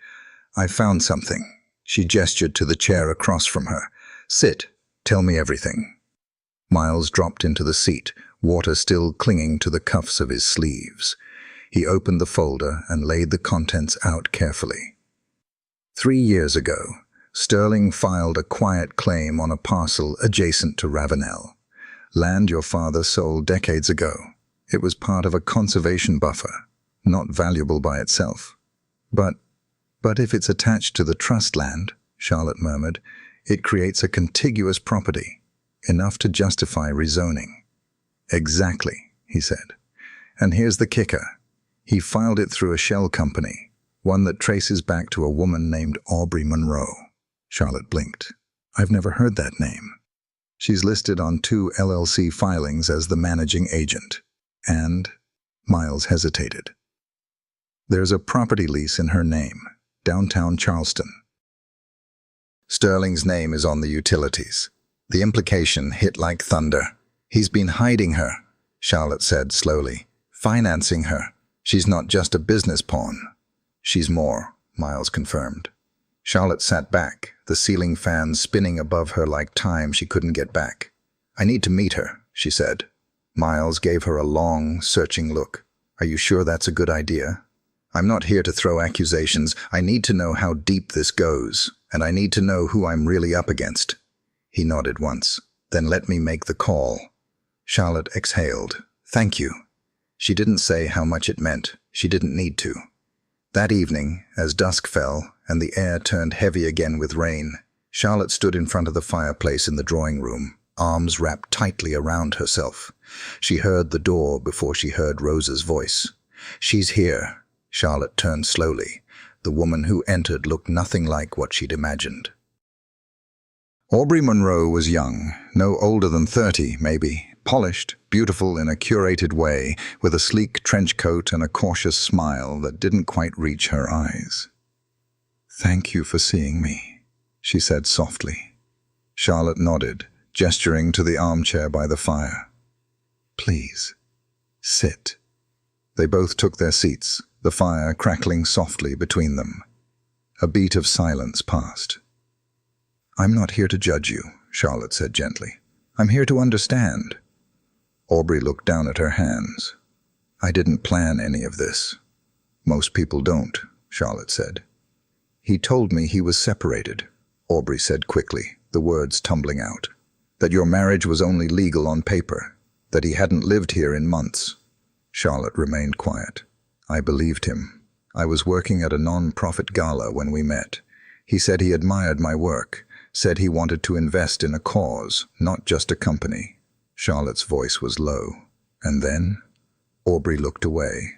I found something. She gestured to the chair across from her. Sit. Tell me everything. Miles dropped into the seat, water still clinging to the cuffs of his sleeves. He opened the folder and laid the contents out carefully. 3 years ago, Sterling filed a quiet claim on a parcel adjacent to Ravenel, land your father sold decades ago. It was part of a conservation buffer, not valuable by itself. But if it's attached to the trust land, Charlotte murmured, it creates a contiguous property, enough to justify rezoning. Exactly, he said. And here's the kicker. He filed it through a shell company, one that traces back to a woman named Aubrey Monroe. Charlotte blinked. I've never heard that name. She's listed on 2 LLC filings as the managing agent. And Miles hesitated. There's a property lease in her name, downtown Charleston. Sterling's name is on the utilities. The implication hit like thunder. He's been hiding her, Charlotte said slowly. Financing her. She's not just a business pawn. She's more, Miles confirmed. Charlotte sat back, the ceiling fan spinning above her like time she couldn't get back. I need to meet her, she said. Miles gave her a long, searching look. Are you sure that's a good idea? I'm not here to throw accusations. I need to know how deep this goes, and I need to know who I'm really up against. He nodded once. Then let me make the call. Charlotte exhaled. Thank you. She didn't say how much it meant. She didn't need to. That evening, as dusk fell and the air turned heavy again with rain, Charlotte stood in front of the fireplace in the drawing room, arms wrapped tightly around herself. She heard the door before she heard Rosa's voice. She's here. Charlotte turned slowly. The woman who entered looked nothing like what she'd imagined. Aubrey Monroe was young, no older than 30, maybe, polished, beautiful in a curated way, with a sleek trench coat and a cautious smile that didn't quite reach her eyes. Thank you for seeing me, she said softly. Charlotte nodded, gesturing to the armchair by the fire. Please, sit. They both took their seats, the fire crackling softly between them. A beat of silence passed. I'm not here to judge you, Charlotte said gently. I'm here to understand. Aubrey looked down at her hands. I didn't plan any of this. Most people don't, Charlotte said. He told me he was separated, Aubrey said quickly, the words tumbling out. That your marriage was only legal on paper, that he hadn't lived here in months. Charlotte remained quiet. I believed him. I was working at a non-profit gala when we met. He said he admired my work, said he wanted to invest in a cause, not just a company. Charlotte's voice was low. And then? Aubrey looked away.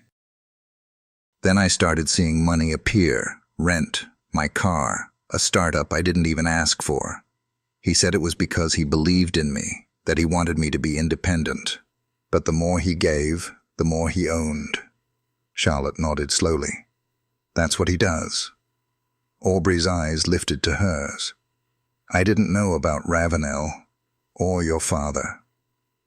Then I started seeing money appear, rent, my car, a startup I didn't even ask for. He said it was because he believed in me, that he wanted me to be independent. But the more he gave, the more he owned. Charlotte nodded slowly. That's what he does. Aubrey's eyes lifted to hers. I didn't know about Ravenel or your father.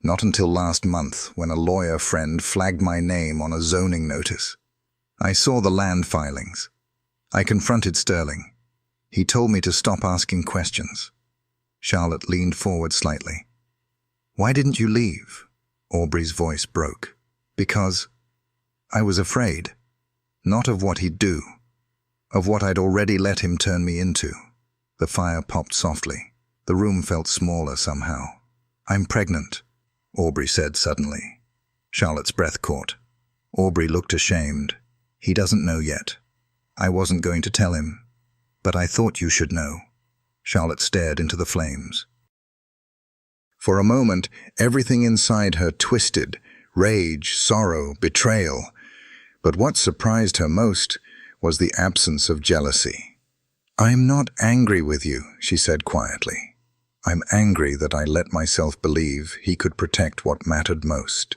Not until last month when a lawyer friend flagged my name on a zoning notice. I saw the land filings. I confronted Sterling. He told me to stop asking questions. Charlotte leaned forward slightly. Why didn't you leave? Aubrey's voice broke. Because I was afraid. Not of what he'd do. Of what I'd already let him turn me into. The fire popped softly. The room felt smaller somehow. I'm pregnant, Aubrey said suddenly. Charlotte's breath caught. Aubrey looked ashamed. He doesn't know yet. I wasn't going to tell him. But I thought you should know. Charlotte stared into the flames. For a moment, everything inside her twisted. Rage, sorrow, betrayal. But what surprised her most was the absence of jealousy. I'm not angry with you, she said quietly. I'm angry that I let myself believe he could protect what mattered most.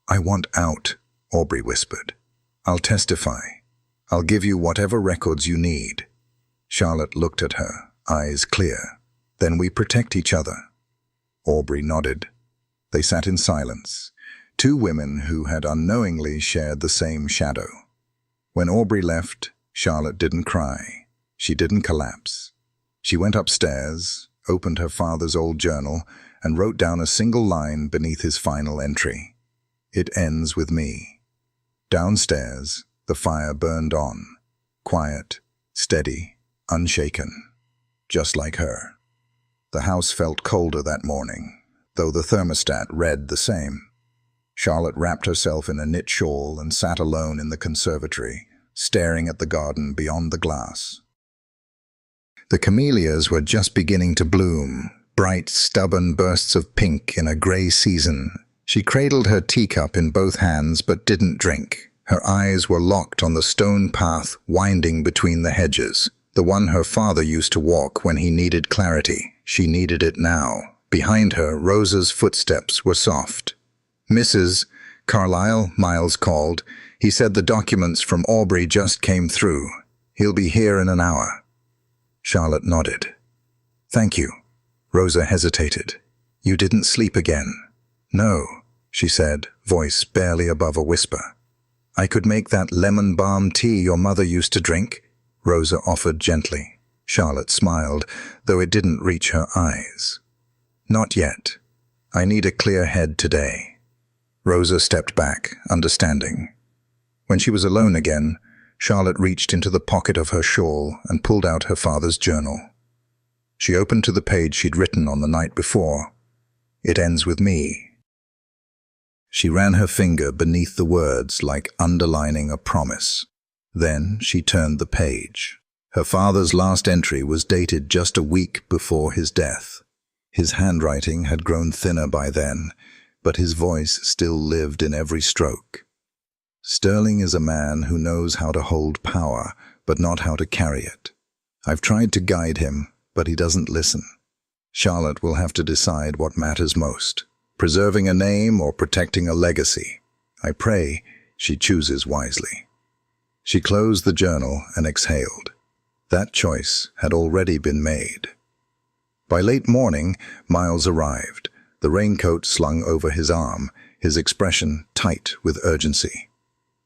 I want out, Aubrey whispered. I'll testify. I'll give you whatever records you need. Charlotte looked at her, eyes clear. Then we protect each other. Aubrey nodded. They sat in silence, two women who had unknowingly shared the same shadow. When Aubrey left, Charlotte didn't cry. She didn't collapse. She went upstairs, opened her father's old journal, and wrote down a single line beneath his final entry. It ends with me. Downstairs, the fire burned on, quiet, steady, unshaken, just like her. The house felt colder that morning, though the thermostat read the same. Charlotte wrapped herself in a knit shawl and sat alone in the conservatory, staring at the garden beyond the glass. The camellias were just beginning to bloom, bright, stubborn bursts of pink in a grey season. She cradled her teacup in both hands but didn't drink. Her eyes were locked on the stone path winding between the hedges, the one her father used to walk when he needed clarity. She needed it now. Behind her, Rosa's footsteps were soft. Mrs. Carlyle, Miles called. He said the documents from Aubrey just came through. He'll be here in an hour. Charlotte nodded. Thank you. Rosa hesitated. You didn't sleep again. "No," she said, voice barely above a whisper. "I could make that lemon balm tea your mother used to drink," Rosa offered gently. Charlotte smiled, though it didn't reach her eyes. "Not yet. I need a clear head today." Rosa stepped back, understanding. When she was alone again, Charlotte reached into the pocket of her shawl and pulled out her father's journal. She opened to the page she'd written on the night before. "It ends with me." She ran her finger beneath the words like underlining a promise. Then she turned the page. Her father's last entry was dated just a week before his death. His handwriting had grown thinner by then, but his voice still lived in every stroke. "Sterling is a man who knows how to hold power, but not how to carry it. I've tried to guide him, but he doesn't listen. Charlotte will have to decide what matters most, preserving a name or protecting a legacy. I pray she chooses wisely." She closed the journal and exhaled. That choice had already been made. By late morning, Miles arrived, the raincoat slung over his arm, his expression tight with urgency.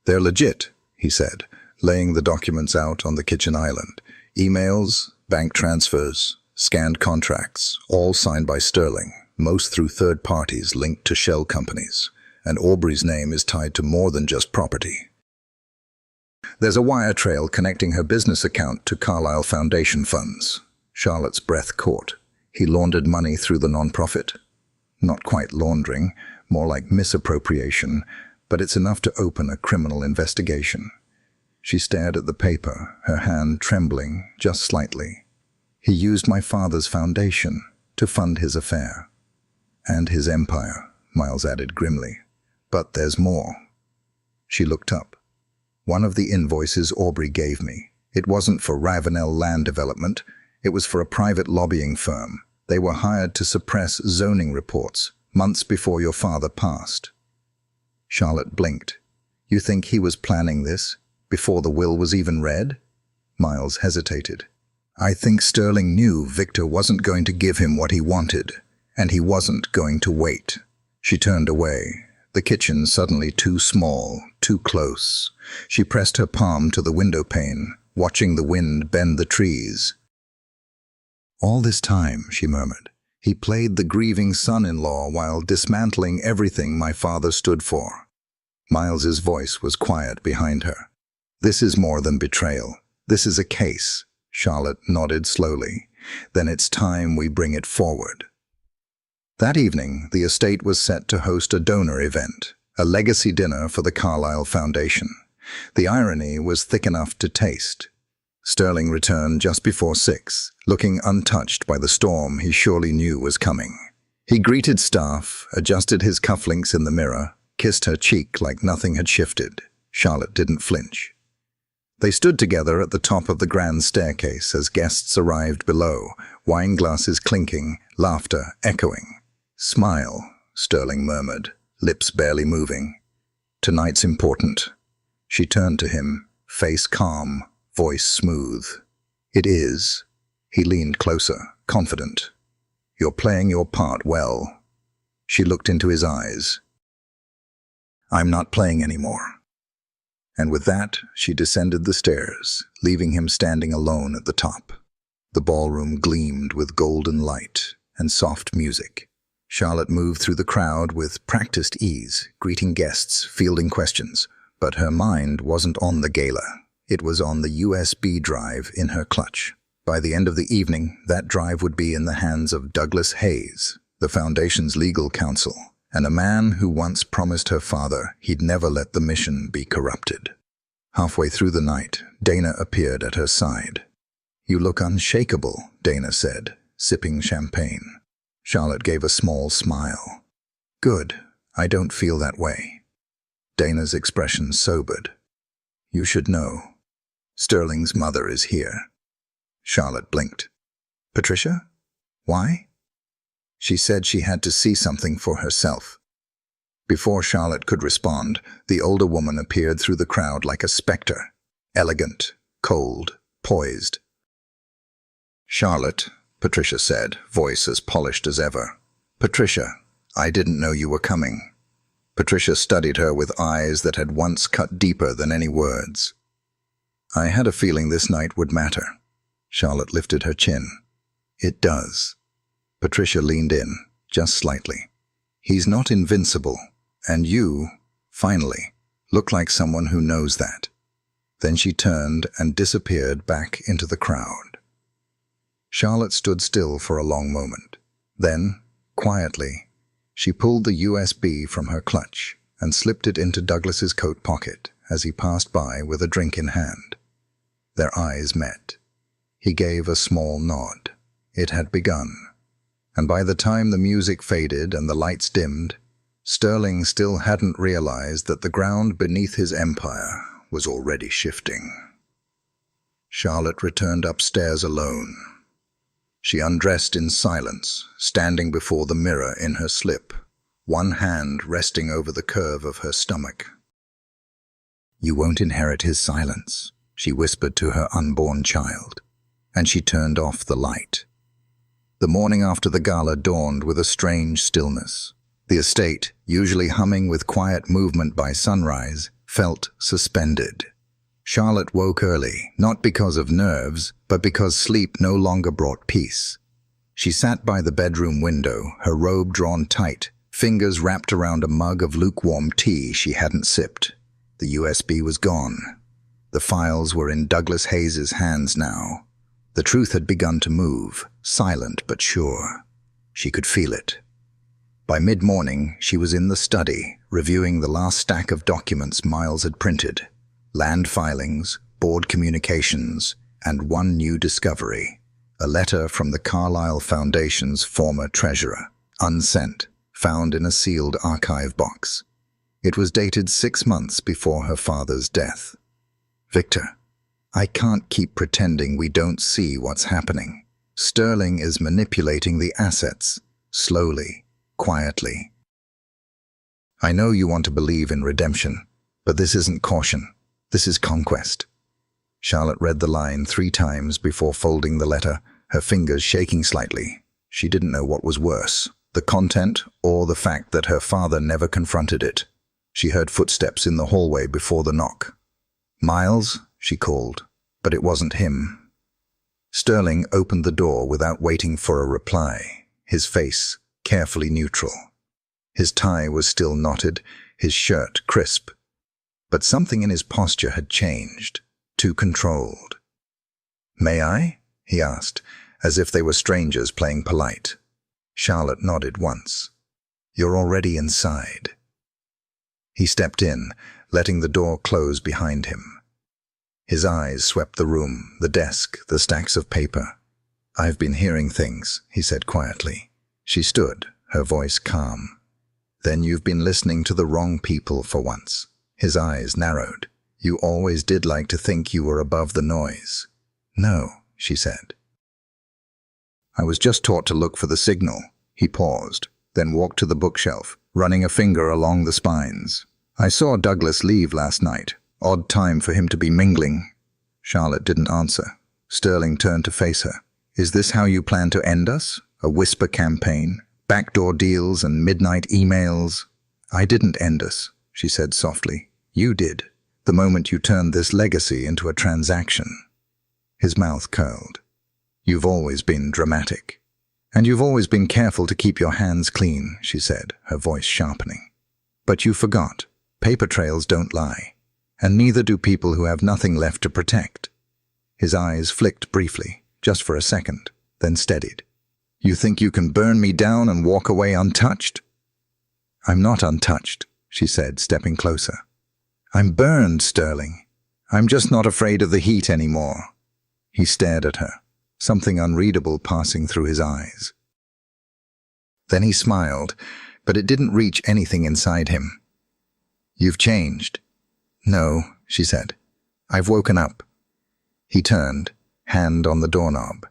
"They're legit," he said, laying the documents out on the kitchen island. "Emails, bank transfers, scanned contracts, all signed by Sterling, most through third parties linked to shell companies. And Aubrey's name is tied to more than just property. There's a wire trail connecting her business account to Carlyle Foundation funds." Charlotte's breath caught. He laundered money through the nonprofit? Not quite laundering, more like misappropriation, but it's enough to open a criminal investigation. She stared at the paper, her hand trembling just slightly. "He used my father's foundation to fund his affair." "And his empire," Miles added grimly. "But there's more." She looked up. "One of the invoices Aubrey gave me. It wasn't for Ravenel land development. It was for a private lobbying firm. They were hired to suppress zoning reports months before your father passed." Charlotte blinked. "You think he was planning this before the will was even read?" Miles hesitated. "I think Sterling knew Victor wasn't going to give him what he wanted, and he wasn't going to wait." She turned away, the kitchen suddenly too small, too close. She pressed her palm to the window pane, watching the wind bend the trees. "All this time," she murmured, "he played the grieving son-in-law while dismantling everything my father stood for." Miles's voice was quiet behind her. "This is more than betrayal. This is a case." Charlotte nodded slowly. "Then it's time we bring it forward." That evening, the estate was set to host a donor event, a legacy dinner for the Carlyle Foundation. The irony was thick enough to taste. Sterling returned just before 6, looking untouched by the storm he surely knew was coming. He greeted staff, adjusted his cufflinks in the mirror, kissed her cheek like nothing had shifted. Charlotte didn't flinch. They stood together at the top of the grand staircase as guests arrived below, wine glasses clinking, laughter echoing. "Smile," Sterling murmured, lips barely moving. "Tonight's important." She turned to him, face calm, voice smooth. "It is." He leaned closer, confident. "You're playing your part well." She looked into his eyes. "I'm not playing anymore." And with that, she descended the stairs, leaving him standing alone at the top. The ballroom gleamed with golden light and soft music. Charlotte moved through the crowd with practiced ease, greeting guests, fielding questions. But her mind wasn't on the gala. It was on the USB drive in her clutch. By the end of the evening, that drive would be in the hands of Douglas Hayes, the Foundation's legal counsel, and a man who once promised her father he'd never let the mission be corrupted. Halfway through the night, Dana appeared at her side. "You look unshakable," Dana said, sipping champagne. Charlotte gave a small smile. "Good, I don't feel that way." Dana's expression sobered. "You should know. Sterling's mother is here." Charlotte blinked. "Patricia? Why?" She said she had to see something for herself. Before Charlotte could respond, the older woman appeared through the crowd like a specter, elegant, cold, poised. "Charlotte," Patricia said, voice as polished as ever. "Patricia, I didn't know you were coming." Patricia studied her with eyes that had once cut deeper than any words. "I had a feeling this night would matter." Charlotte lifted her chin. "It does." Patricia leaned in, just slightly. "He's not invincible, and you, finally, look like someone who knows that." Then she turned and disappeared back into the crowd. Charlotte stood still for a long moment. Then, quietly, she pulled the USB from her clutch and slipped it into Douglas's coat pocket as he passed by with a drink in hand. Their eyes met. He gave a small nod. It had begun. And by the time the music faded and the lights dimmed, Sterling still hadn't realized that the ground beneath his empire was already shifting. Charlotte returned upstairs alone. She undressed in silence, standing before the mirror in her slip, one hand resting over the curve of her stomach. "You won't inherit his silence," she whispered to her unborn child, and she turned off the light. The morning after the gala dawned with a strange stillness. The estate, usually humming with quiet movement by sunrise, felt suspended. Charlotte woke early, not because of nerves, but because sleep no longer brought peace. She sat by the bedroom window, her robe drawn tight, fingers wrapped around a mug of lukewarm tea she hadn't sipped. The USB was gone. The files were in Douglas Hayes's hands now. The truth had begun to move, silent but sure. She could feel it. By mid-morning, she was in the study, reviewing the last stack of documents Miles had printed. Land filings, board communications, and one new discovery. A letter from the Carlyle Foundation's former treasurer, unsent, found in a sealed archive box. It was dated 6 months before her father's death. "Victor, I can't keep pretending we don't see what's happening. Sterling is manipulating the assets, slowly, quietly. I know you want to believe in redemption, but this isn't caution. This is conquest." Charlotte read the line 3 times before folding the letter, her fingers shaking slightly. She didn't know what was worse, the content or the fact that her father never confronted it. She heard footsteps in the hallway before the knock. "Miles?" she called, but it wasn't him. Sterling opened the door without waiting for a reply, his face carefully neutral. His tie was still knotted, his shirt crisp. But something in his posture had changed, too controlled. "May I?" he asked, as if they were strangers playing polite. Charlotte nodded once. "You're already inside." He stepped in, letting the door close behind him. His eyes swept the room, the desk, the stacks of paper. "I've been hearing things," he said quietly. She stood, her voice calm. "Then you've been listening to the wrong people for once." His eyes narrowed. "You always did like to think you were above the noise." "No," she said. "I was just taught to look for the signal." He paused, then walked to the bookshelf, running a finger along the spines. "I saw Douglas leave last night. Odd time for him to be mingling." Charlotte didn't answer. Sterling turned to face her. "Is this how you plan to end us? A whisper campaign? Backdoor deals and midnight emails?" "I didn't end us," she said softly. "You did, the moment you turned this legacy into a transaction." His mouth curled. "You've always been dramatic. And you've always been careful to keep your hands clean," she said, her voice sharpening. "But you forgot. Paper trails don't lie. And neither do people who have nothing left to protect." His eyes flicked briefly, just for a second, then steadied. "You think you can burn me down and walk away untouched?" "I'm not untouched," she said, stepping closer. "I'm burned, Sterling. I'm just not afraid of the heat anymore." He stared at her, something unreadable passing through his eyes. Then he smiled, but it didn't reach anything inside him. "You've changed." "No," she said. "I've woken up." He turned, hand on the doorknob.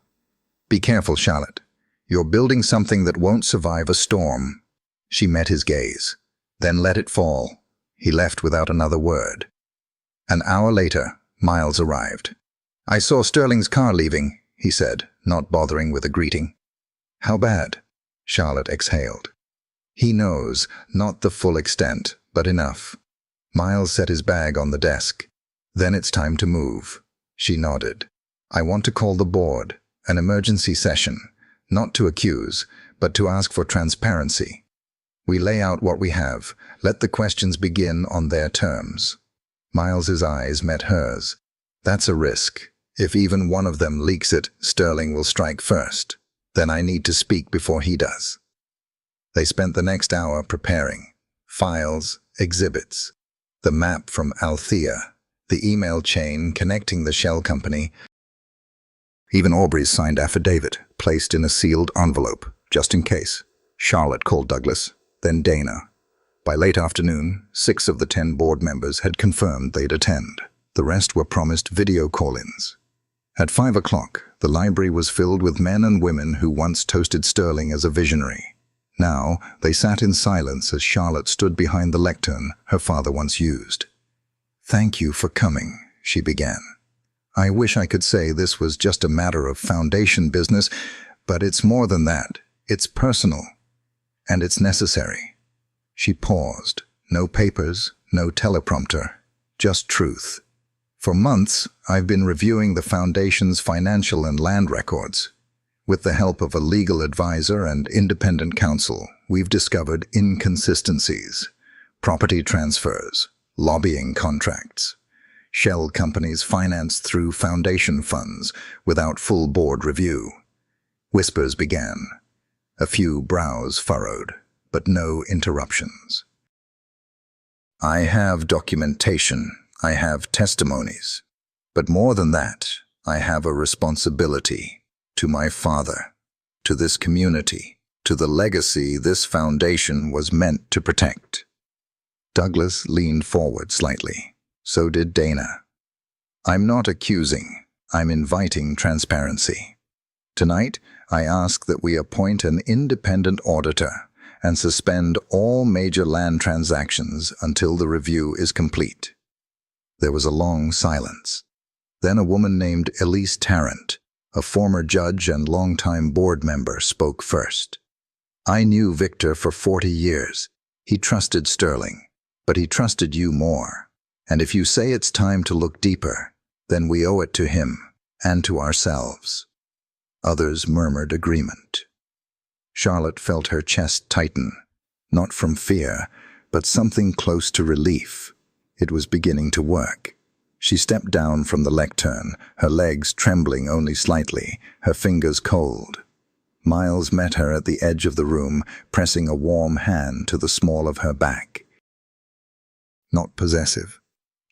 "Be careful, Charlotte. You're building something that won't survive a storm." She met his gaze, then let it fall. He left without another word. An hour later, Miles arrived. "I saw Sterling's car leaving," he said, not bothering with a greeting. "How bad?" Charlotte exhaled. He knows, not the full extent, but enough. Miles set his bag on the desk. Then it's time to move. She nodded. I want to call the board. An emergency session. Not to accuse, but to ask for transparency. We lay out what we have. Let the questions begin on their terms. Miles's eyes met hers. That's a risk. If even one of them leaks it, Sterling will strike first. Then I need to speak before he does. They spent the next hour preparing. Files, exhibits. The map from Althea. The email chain connecting the shell company. Even Aubrey's signed affidavit, placed in a sealed envelope, just in case. Charlotte called Douglas, then Dana. By late afternoon, 6 of the 10 board members had confirmed they'd attend. The rest were promised video call-ins. At 5 o'clock, the library was filled with men and women who once toasted Sterling as a visionary. Now, they sat in silence as Charlotte stood behind the lectern her father once used. "Thank you for coming," she began. "I wish I could say this was just a matter of foundation business, but it's more than that. It's personal. And it's necessary." She paused. No papers, no teleprompter, just truth. "For months, I've been reviewing the Foundation's financial and land records. With the help of a legal advisor and independent counsel, we've discovered inconsistencies, property transfers, lobbying contracts, shell companies financed through foundation funds without full board review." Whispers began. A few brows furrowed, but no interruptions. "I have documentation. I have testimonies. But more than that, I have a responsibility. To my father, to this community, to the legacy this foundation was meant to protect." Douglas leaned forward slightly. So did Dana. "I'm not accusing. I'm inviting transparency. Tonight, I ask that we appoint an independent auditor and suspend all major land transactions until the review is complete." There was a long silence. Then a woman named Elise Tarrant, a former judge and longtime board member, spoke first. "I knew Victor for 40 years. He trusted Sterling, but he trusted you more. And if you say it's time to look deeper, then we owe it to him and to ourselves." Others murmured agreement. Charlotte felt her chest tighten, not from fear, but something close to relief. It was beginning to work. She stepped down from the lectern, her legs trembling only slightly, her fingers cold. Miles met her at the edge of the room, pressing a warm hand to the small of her back. Not possessive,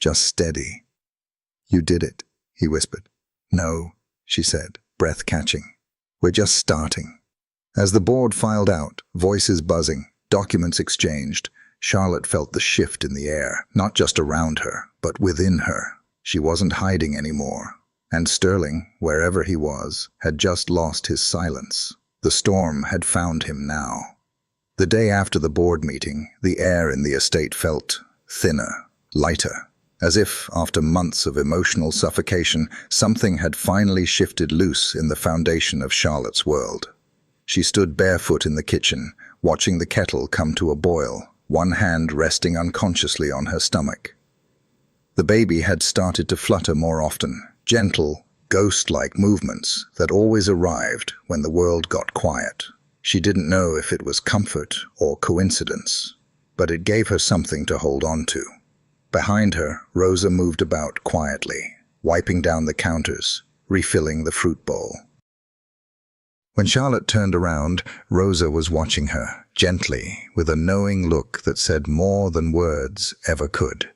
just steady. "You did it," he whispered. "No," she said, breath catching. "We're just starting." As the board filed out, voices buzzing, documents exchanged, Charlotte felt the shift in the air, not just around her, but within her. She wasn't hiding anymore. And Sterling, wherever he was, had just lost his silence. The storm had found him now. The day after the board meeting, the air in the estate felt thinner, lighter, as if, after months of emotional suffocation, something had finally shifted loose in the foundation of Charlotte's world. She stood barefoot in the kitchen, watching the kettle come to a boil, one hand resting unconsciously on her stomach. The baby had started to flutter more often, gentle, ghost-like movements that always arrived when the world got quiet. She didn't know if it was comfort or coincidence, but it gave her something to hold on to. Behind her, Rosa moved about quietly, wiping down the counters, refilling the fruit bowl. When Charlotte turned around, Rosa was watching her, gently, with a knowing look that said more than words ever could.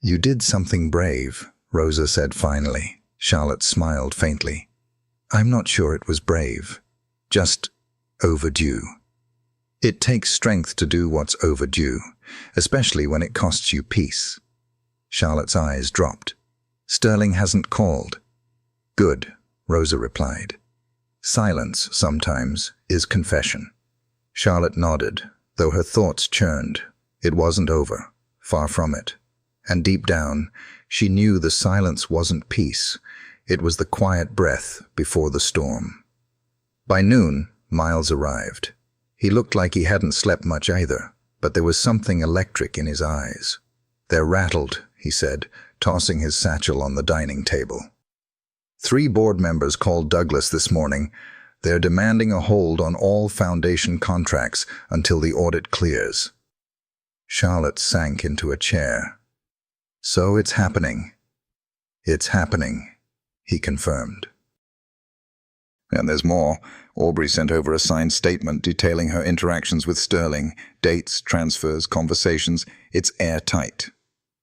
"You did something brave," Rosa said finally. Charlotte smiled faintly. "I'm not sure it was brave. Just overdue. It takes strength to do what's overdue, especially when it costs you peace." Charlotte's eyes dropped. "Sterling hasn't called." "Good," Rosa replied. "Silence, sometimes, is confession." Charlotte nodded, though her thoughts churned. It wasn't over, far from it. And deep down, she knew the silence wasn't peace. It was the quiet breath before the storm. By noon, Miles arrived. He looked like he hadn't slept much either, but there was something electric in his eyes. "They're rattled," he said, tossing his satchel on the dining table. "3 board members called Douglas this morning. They're demanding a hold on all Foundation contracts until the audit clears." Charlotte sank into a chair. "So it's happening." "It's happening," he confirmed. "And there's more." Aubrey sent over a signed statement detailing her interactions with Sterling, dates, transfers, conversations. It's airtight.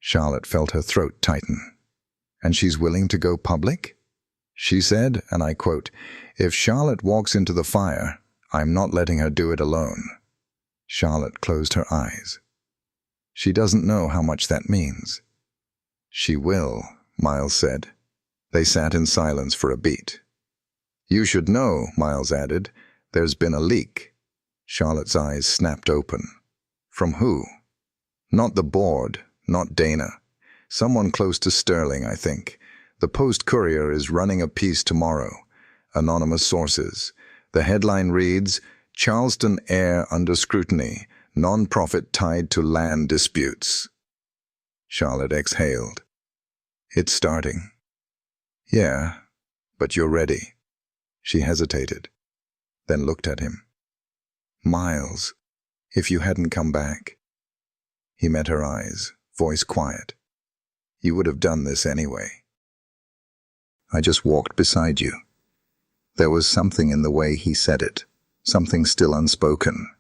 Charlotte felt her throat tighten. "And she's willing to go public?" She said, and I quote, "If Charlotte walks into the fire, I'm not letting her do it alone." Charlotte closed her eyes. "She doesn't know how much that means." "She will," Miles said. They sat in silence for a beat. "You should know," Miles added. "There's been a leak." Charlotte's eyes snapped open. "From who?" "Not the board, not Dana. Someone close to Sterling, I think. The Post-Courier is running a piece tomorrow. Anonymous sources. The headline reads, 'Charleston Air Under Scrutiny, Non-Profit Tied to Land Disputes.'" Charlotte exhaled. "It's starting." "Yeah, but you're ready." She hesitated, then looked at him. "Miles, if you hadn't come back." He met her eyes, voice quiet. "You would have done this anyway." "I just walked beside you." There was something in the way he said it, something still unspoken.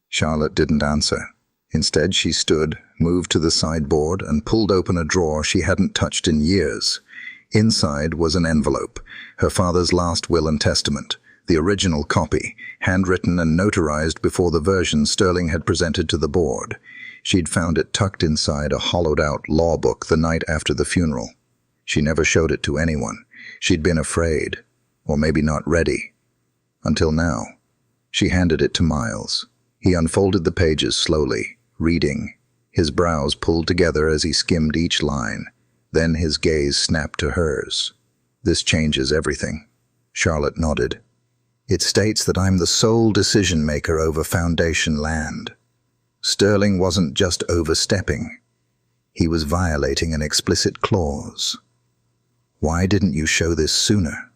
Charlotte didn't answer. Instead, she stood, moved to the sideboard, and pulled open a drawer she hadn't touched in years. Inside was an envelope, her father's last will and testament, the original copy, handwritten and notarized before the version Sterling had presented to the board. She'd found it tucked inside a hollowed-out law book the night after the funeral. She never showed it to anyone. She'd been afraid, or maybe not ready. Until now. She handed it to Miles. He unfolded the pages slowly, reading, his brows pulled together as he skimmed each line. Then his gaze snapped to hers. "This changes everything." Charlotte nodded. "It states that I'm the sole decision-maker over Foundation land." Sterling wasn't just overstepping. He was violating an explicit clause. "Why didn't you show this sooner?"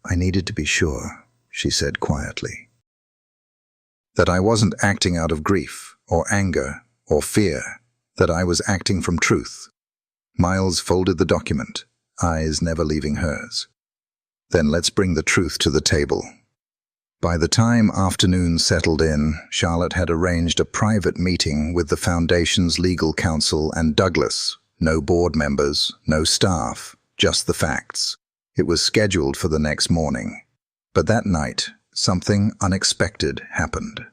"I needed to be sure," she said quietly. "That I wasn't acting out of grief, or anger, or fear. That I was acting from truth." Miles folded the document, eyes never leaving hers. "Then let's bring the truth to the table." By the time afternoon settled in, Charlotte had arranged a private meeting with the Foundation's legal counsel and Douglas. No board members, no staff, just the facts. It was scheduled for the next morning. But that night, something unexpected happened.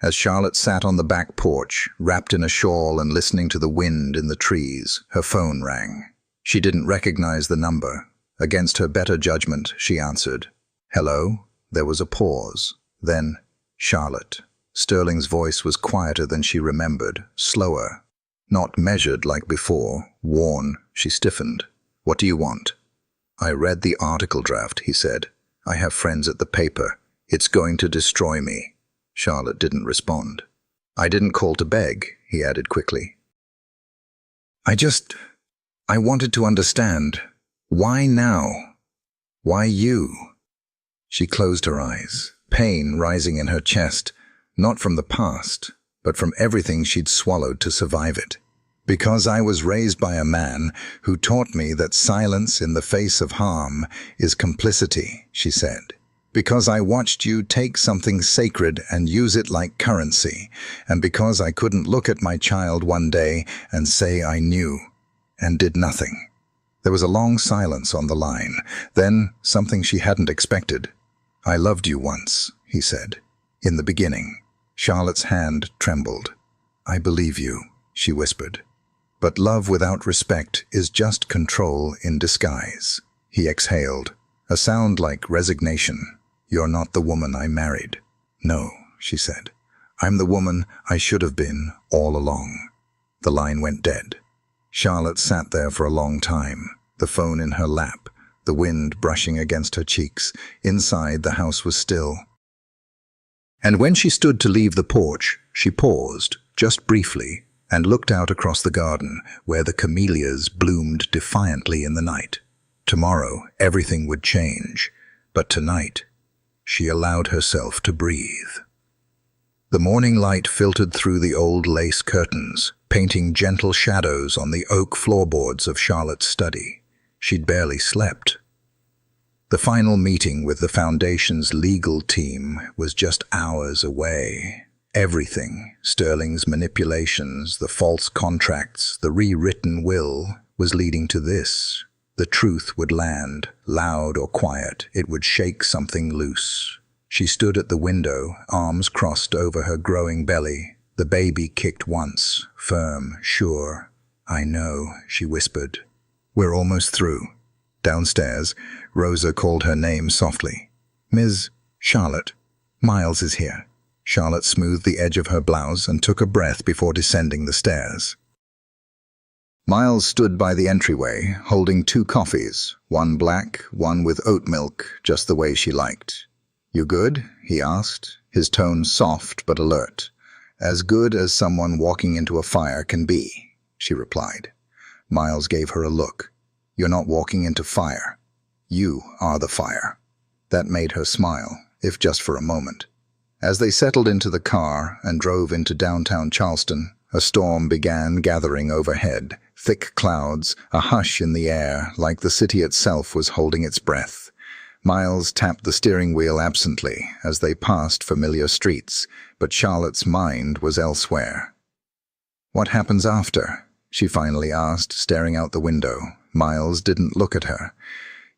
As Charlotte sat on the back porch, wrapped in a shawl and listening to the wind in the trees, her phone rang. She didn't recognize the number. Against her better judgment, she answered. "Hello?" There was a pause. Then, "Charlotte." Sterling's voice was quieter than she remembered, slower. Not measured like before, worn. She stiffened. "What do you want?" "I read the article draft," he said. "I have friends at the paper. It's going to destroy me." Charlotte didn't respond. "I didn't call to beg," he added quickly. I wanted to understand. Why now? Why you?" She closed her eyes, pain rising in her chest, not from the past, but from everything she'd swallowed to survive it. "Because I was raised by a man who taught me that silence in the face of harm is complicity," she said. "Because I watched you take something sacred and use it like currency, and because I couldn't look at my child one day and say I knew, and did nothing." There was a long silence on the line, then something she hadn't expected. "I loved you once," he said. "In the beginning." Charlotte's hand trembled. "I believe you," she whispered. "But love without respect is just control in disguise." He exhaled, a sound like resignation. "You're not the woman I married." "No," she said. "I'm the woman I should have been all along." The line went dead. Charlotte sat there for a long time, the phone in her lap, the wind brushing against her cheeks. Inside, the house was still. And when she stood to leave the porch, she paused, just briefly, and looked out across the garden, where the camellias bloomed defiantly in the night. Tomorrow, everything would change, but tonight, she allowed herself to breathe. The morning light filtered through the old lace curtains, painting gentle shadows on the oak floorboards of Charlotte's study. She'd barely slept. The final meeting with the Foundation's legal team was just hours away. Everything, Sterling's manipulations, the false contracts, the rewritten will, was leading to this. The truth would land, loud or quiet. It would shake something loose. She stood at the window, arms crossed over her growing belly. The baby kicked once, firm, sure. "I know," she whispered. "We're almost through." Downstairs, Rosa called her name softly. "Ms. Charlotte, Miles is here." Charlotte smoothed the edge of her blouse and took a breath before descending the stairs. Miles stood by the entryway, holding 2 coffees, one black, one with oat milk, just the way she liked. "You good?" he asked, his tone soft but alert. "As good as someone walking into a fire can be," she replied. Miles gave her a look. "You're not walking into fire. You are the fire." That made her smile, if just for a moment. As they settled into the car and drove into downtown Charleston, a storm began gathering overhead. Thick clouds, a hush in the air, like the city itself was holding its breath. Miles tapped the steering wheel absently as they passed familiar streets, but Charlotte's mind was elsewhere. "What happens after?" she finally asked, staring out the window. Miles didn't look at her.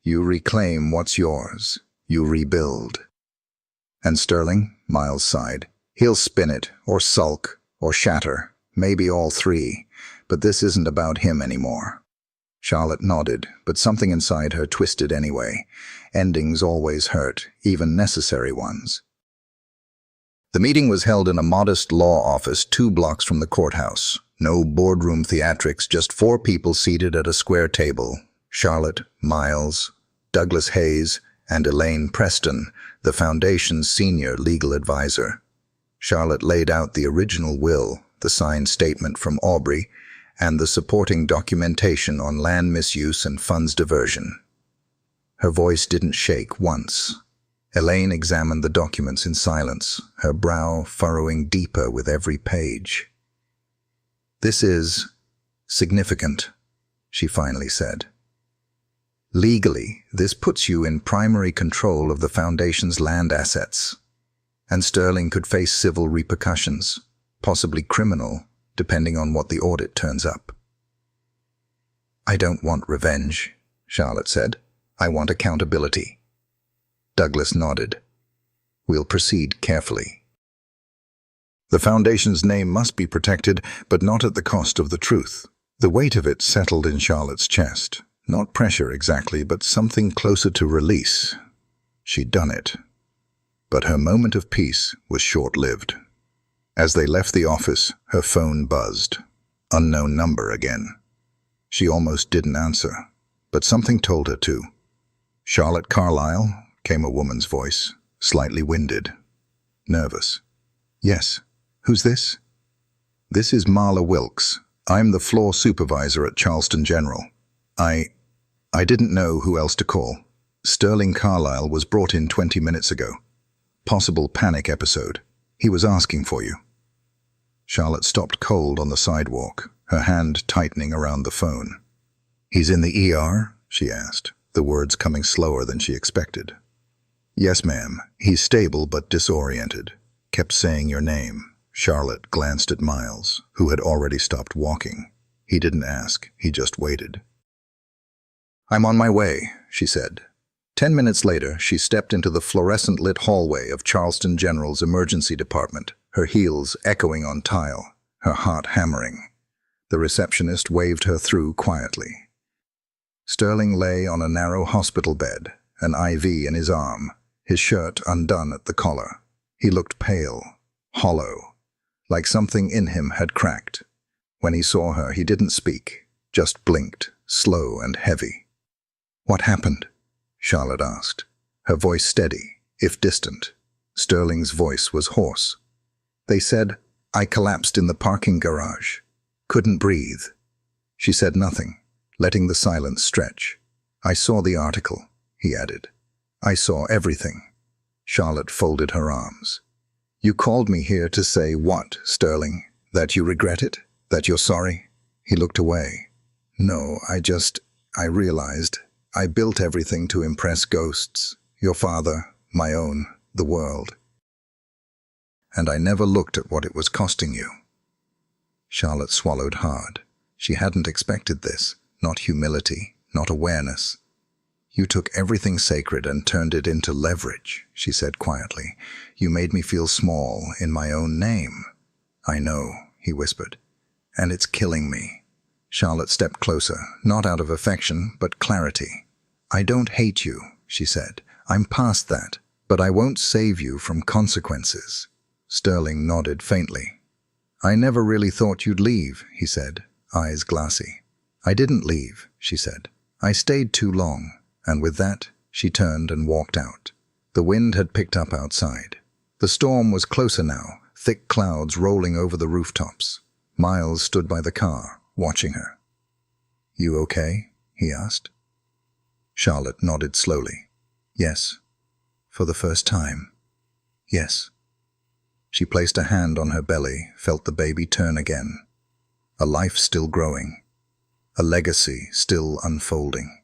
"You reclaim what's yours. You rebuild." "And Sterling?" Miles sighed. "He'll spin it, or sulk, or shatter, maybe all 3. But this isn't about him anymore." Charlotte nodded, but something inside her twisted anyway. Endings always hurt, even necessary ones. The meeting was held in a modest law office 2 blocks from the courthouse. No boardroom theatrics, just 4 people seated at a square table. Charlotte, Miles, Douglas Hayes, and Elaine Preston, the Foundation's senior legal advisor. Charlotte laid out the original will, the signed statement from Aubrey, and the supporting documentation on land misuse and funds diversion. Her voice didn't shake once. Elaine examined the documents in silence, her brow furrowing deeper with every page. "This is significant," she finally said. "Legally, this puts you in primary control of the Foundation's land assets, and Sterling could face civil repercussions, possibly criminal, depending on what the audit turns up." "I don't want revenge," Charlotte said. "I want accountability." Douglas nodded. "We'll proceed carefully. The Foundation's name must be protected, but not at the cost of the truth." The weight of it settled in Charlotte's chest. Not pressure exactly, but something closer to release. She'd done it. But her moment of peace was short-lived. As they left the office, her phone buzzed. Unknown number again. She almost didn't answer, but something told her to. "Charlotte Carlyle?" came a woman's voice, slightly winded. Nervous. "Yes. Who's this?" "This is Marla Wilkes. I'm the floor supervisor at Charleston General. I didn't know who else to call. Sterling Carlyle was brought in 20 minutes ago. Possible panic episode. He was asking for you." Charlotte stopped cold on the sidewalk, her hand tightening around the phone. "He's in the ER?" she asked, the words coming slower than she expected. "Yes, ma'am. He's stable but disoriented. Kept saying your name." Charlotte glanced at Miles, who had already stopped walking. He didn't ask, he just waited. "I'm on my way," she said. 10 minutes later, she stepped into the fluorescent-lit hallway of Charleston General's emergency department, her heels echoing on tile, her heart hammering. The receptionist waved her through quietly. Sterling lay on a narrow hospital bed, an IV in his arm, his shirt undone at the collar. He looked pale, hollow, like something in him had cracked. When he saw her, he didn't speak, just blinked, slow and heavy. "What happened?" Charlotte asked, her voice steady, if distant. Sterling's voice was hoarse. "They said I collapsed in the parking garage. Couldn't breathe." She said nothing, letting the silence stretch. "I saw the article," he added. "I saw everything." Charlotte folded her arms. "You called me here to say what, Sterling? That you regret it? That you're sorry?" He looked away. "No, I realized I built everything to impress ghosts. Your father, my own, the world. And I never looked at what it was costing you." Charlotte swallowed hard. She hadn't expected this. Not humility, not awareness. "You took everything sacred and turned it into leverage," she said quietly. "You made me feel small in my own name." "I know," he whispered. "And it's killing me." Charlotte stepped closer, not out of affection, but clarity. "I don't hate you," she said. "I'm past that, but I won't save you from consequences." Sterling nodded faintly. "I never really thought you'd leave," he said, eyes glassy. "I didn't leave," she said. "I stayed too long." And with that, she turned and walked out. The wind had picked up outside. The storm was closer now, thick clouds rolling over the rooftops. Miles stood by the car, watching her. "You okay?" he asked. Charlotte nodded slowly. "Yes. For the first time. Yes." She placed a hand on her belly, felt the baby turn again. A life still growing. A legacy still unfolding.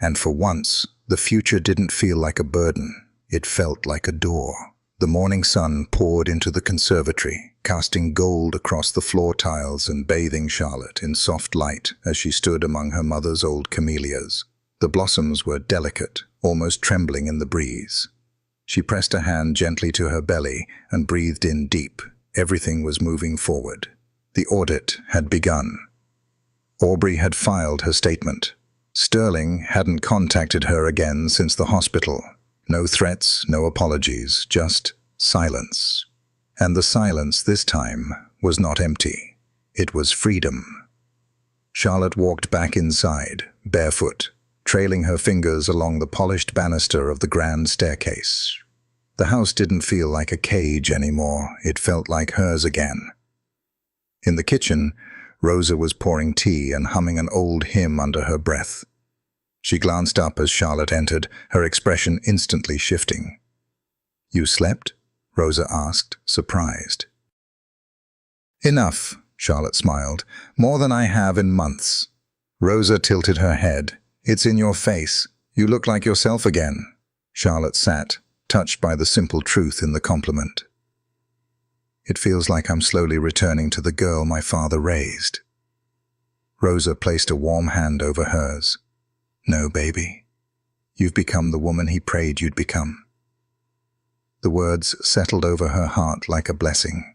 And for once, the future didn't feel like a burden. It felt like a door. The morning sun poured into the conservatory, casting gold across the floor tiles and bathing Charlotte in soft light as she stood among her mother's old camellias. The blossoms were delicate, almost trembling in the breeze. She pressed a hand gently to her belly and breathed in deep. Everything was moving forward. The audit had begun. Aubrey had filed her statement. Sterling hadn't contacted her again since the hospital. No threats, no apologies, just silence. And the silence this time was not empty. It was freedom. Charlotte walked back inside, barefoot, trailing her fingers along the polished banister of the grand staircase. The house didn't feel like a cage anymore. It felt like hers again. In the kitchen, Rosa was pouring tea and humming an old hymn under her breath. She glanced up as Charlotte entered, her expression instantly shifting. "You slept?" Rosa asked, surprised. "Enough," Charlotte smiled. "More than I have in months." Rosa tilted her head. "It's in your face. You look like yourself again." Charlotte sat, touched by the simple truth in the compliment. "It feels like I'm slowly returning to the girl my father raised." Rosa placed a warm hand over hers. "No, baby. You've become the woman he prayed you'd become." The words settled over her heart like a blessing.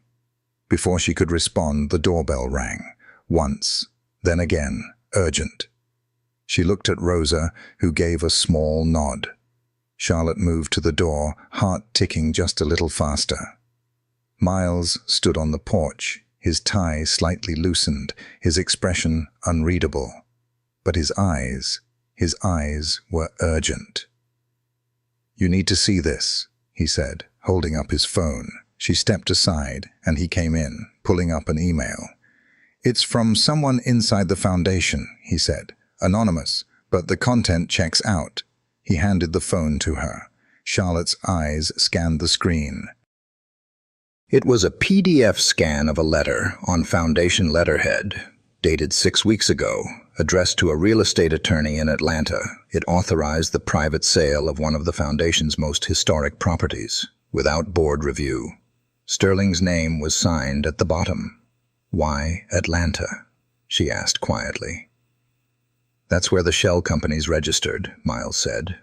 Before she could respond, the doorbell rang. Once, then again, urgent. She looked at Rosa, who gave a small nod. Charlotte moved to the door, heart ticking just a little faster. Miles stood on the porch, his tie slightly loosened, his expression unreadable. But his eyes were urgent. "You need to see this," he said, holding up his phone. She stepped aside, and he came in, pulling up an email. "It's from someone inside the foundation," he said. "Anonymous, but the content checks out." He handed the phone to her. Charlotte's eyes scanned the screen. It was a PDF scan of a letter on Foundation letterhead, dated 6 weeks ago, addressed to a real estate attorney in Atlanta. It authorized the private sale of one of the Foundation's most historic properties, without board review. Sterling's name was signed at the bottom. "Why Atlanta?" she asked quietly. "That's where the shell company's registered," Miles said.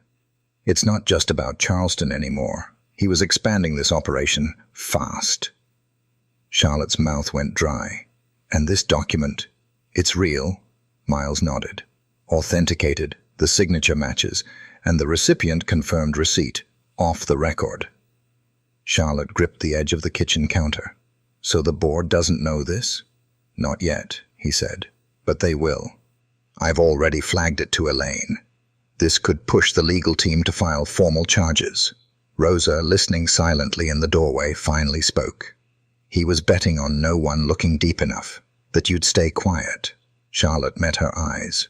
"It's not just about Charleston anymore. He was expanding this operation fast." Charlotte's mouth went dry. "And this document, it's real?" Miles nodded. "Authenticated, the signature matches, and the recipient confirmed receipt, off the record." Charlotte gripped the edge of the kitchen counter. "So the board doesn't know this?" "Not yet," he said, "but they will. I've already flagged it to Elaine. This could push the legal team to file formal charges." Rosa, listening silently in the doorway, finally spoke. He was betting on no one looking deep enough, that you'd stay quiet. Charlotte met her eyes.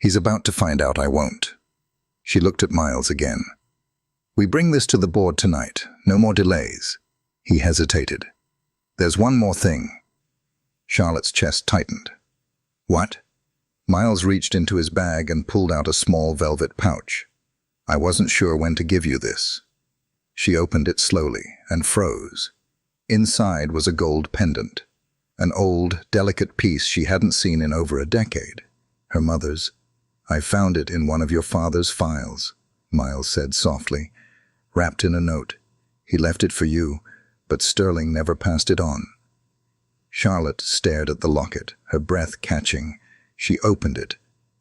He's about to find out I won't. She looked at Miles again. We bring this to the board tonight. No more delays. He hesitated. There's one more thing. Charlotte's chest tightened. What? Miles reached into his bag and pulled out a small velvet pouch. I wasn't sure when to give you this. She opened it slowly and froze. Inside was a gold pendant, an old, delicate piece she hadn't seen in over a decade. Her mother's. I found it in one of your father's files, Miles said softly, wrapped in a note. He left it for you, but Sterling never passed it on. Charlotte stared at the locket, her breath catching. She opened it.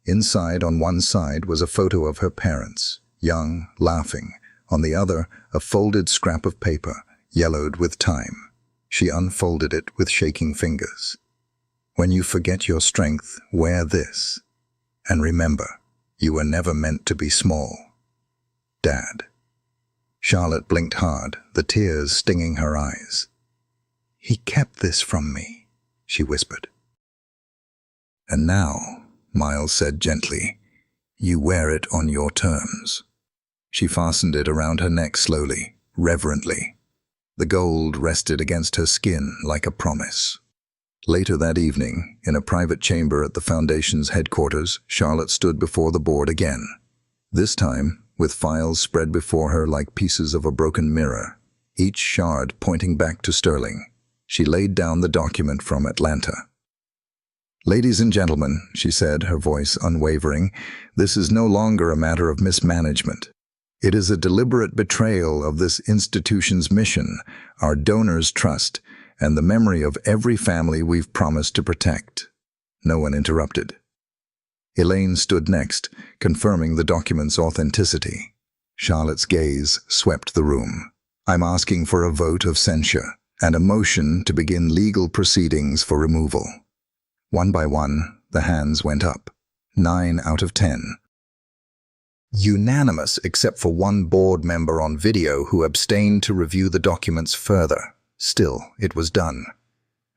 Inside, on one side, was a photo of her parents, young, laughing. On the other, a folded scrap of paper, yellowed with time. She unfolded it with shaking fingers. When you forget your strength, wear this. And remember, you were never meant to be small. Dad. Charlotte blinked hard, the tears stinging her eyes. He kept this from me, she whispered. And now, Miles said gently, you wear it on your terms. She fastened it around her neck slowly, reverently. The gold rested against her skin like a promise. Later that evening, in a private chamber at the Foundation's headquarters, Charlotte stood before the board again. This time, with files spread before her like pieces of a broken mirror, each shard pointing back to Sterling. She laid down the document from Atlanta. Ladies and gentlemen, she said, her voice unwavering, this is no longer a matter of mismanagement. It is a deliberate betrayal of this institution's mission, our donors' trust, and the memory of every family we've promised to protect. No one interrupted. Elaine stood next, confirming the document's authenticity. Charlotte's gaze swept the room. I'm asking for a vote of censure and a motion to begin legal proceedings for removal. One by one, the hands went up. 9 out of 10. Unanimous except for one board member on video who abstained to review the documents further. Still, it was done.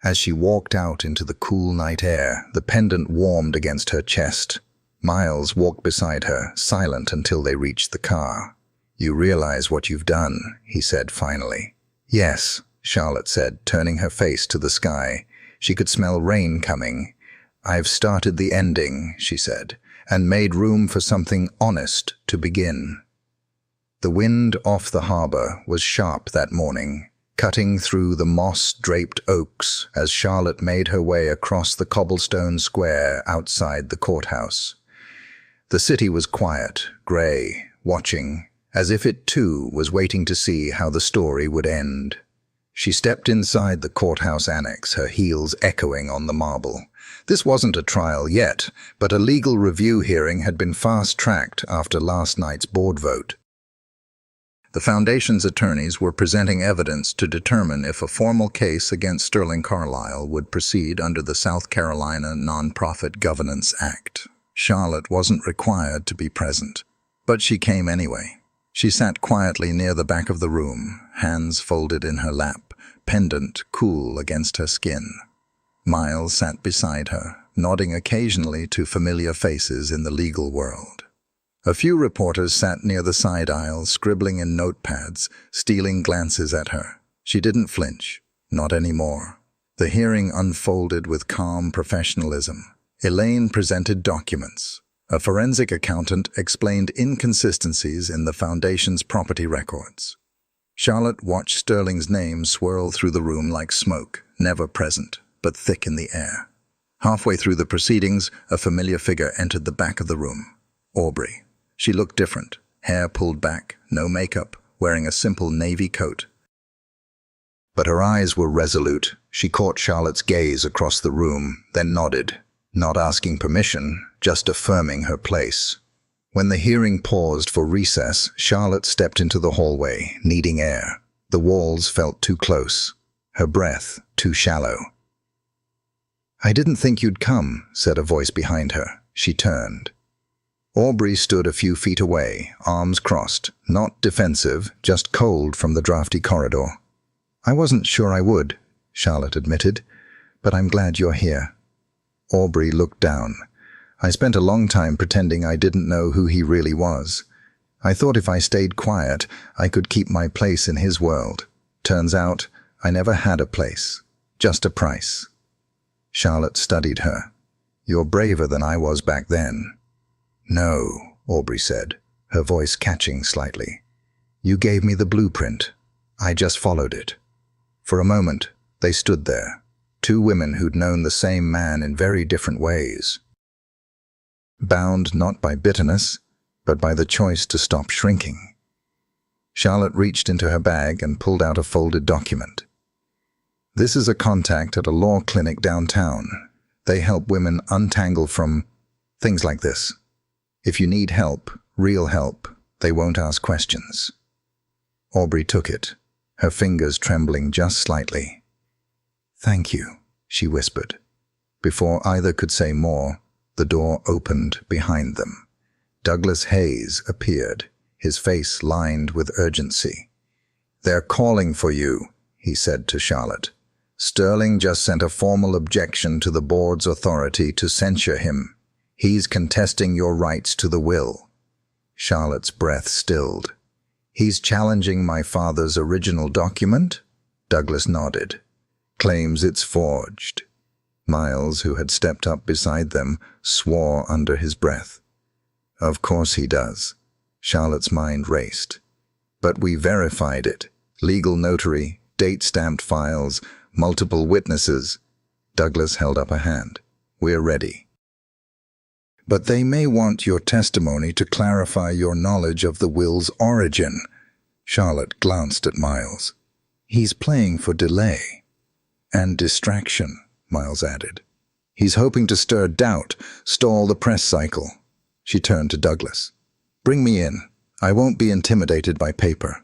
As she walked out into the cool night air, the pendant warmed against her chest. Miles walked beside her, silent until they reached the car. You realize what you've done, he said finally. Yes, Charlotte said, turning her face to the sky. She could smell rain coming. I've started the ending, she said, and made room for something honest to begin. The wind off the harbor was sharp that morning, cutting through the moss-draped oaks as Charlotte made her way across the cobblestone square outside the courthouse. The city was quiet, gray, watching, as if it too was waiting to see how the story would end. She stepped inside the courthouse annex, her heels echoing on the marble. This wasn't a trial yet, but a legal review hearing had been fast-tracked after last night's board vote. The Foundation's attorneys were presenting evidence to determine if a formal case against Sterling Carlisle would proceed under the South Carolina Nonprofit Governance Act. Charlotte wasn't required to be present, but she came anyway. She sat quietly near the back of the room, hands folded in her lap, pendant cool against her skin. Miles sat beside her, nodding occasionally to familiar faces in the legal world. A few reporters sat near the side aisle, scribbling in notepads, stealing glances at her. She didn't flinch, not anymore. The hearing unfolded with calm professionalism. Elaine presented documents. A forensic accountant explained inconsistencies in the Foundation's property records. Charlotte watched Sterling's name swirl through the room like smoke, never present, but thick in the air. Halfway through the proceedings, a familiar figure entered the back of the room. Aubrey. She looked different, hair pulled back, no makeup, wearing a simple navy coat. But her eyes were resolute. She caught Charlotte's gaze across the room, then nodded, not asking permission, just affirming her place. When the hearing paused for recess, Charlotte stepped into the hallway, needing air. The walls felt too close, her breath too shallow. I didn't think you'd come, said a voice behind her. She turned. Aubrey stood a few feet away, arms crossed, not defensive, just cold from the drafty corridor. "I wasn't sure I would," Charlotte admitted, "but I'm glad you're here." Aubrey looked down. "I spent a long time pretending I didn't know who he really was. I thought if I stayed quiet, I could keep my place in his world. Turns out, I never had a place, just a price." Charlotte studied her. "You're braver than I was back then." "No," Aubrey said, her voice catching slightly. "You gave me the blueprint. I just followed it." For a moment, they stood there, two women who'd known the same man in very different ways. Bound not by bitterness, but by the choice to stop shrinking. Charlotte reached into her bag and pulled out a folded document. "This is a contact at a law clinic downtown. They help women untangle from things like this. If you need help, real help, they won't ask questions." Aubrey took it, her fingers trembling just slightly. "Thank you," she whispered. Before either could say more, the door opened behind them. Douglas Hayes appeared, his face lined with urgency. "They're calling for you," he said to Charlotte. "Sterling just sent a formal objection to the board's authority to censure him. He's contesting your rights to the will." Charlotte's breath stilled. "He's challenging my father's original document?" Douglas nodded. "Claims it's forged." Miles, who had stepped up beside them, swore under his breath. "Of course he does." Charlotte's mind raced. "But we verified it. Legal notary, date-stamped files, multiple witnesses." Douglas held up a hand. "We're ready." "But they may want your testimony to clarify your knowledge of the will's origin." Charlotte glanced at Miles. "He's playing for delay." "And distraction," Miles added. "He's hoping to stir doubt, stall the press cycle." She turned to Douglas. "Bring me in. I won't be intimidated by paper."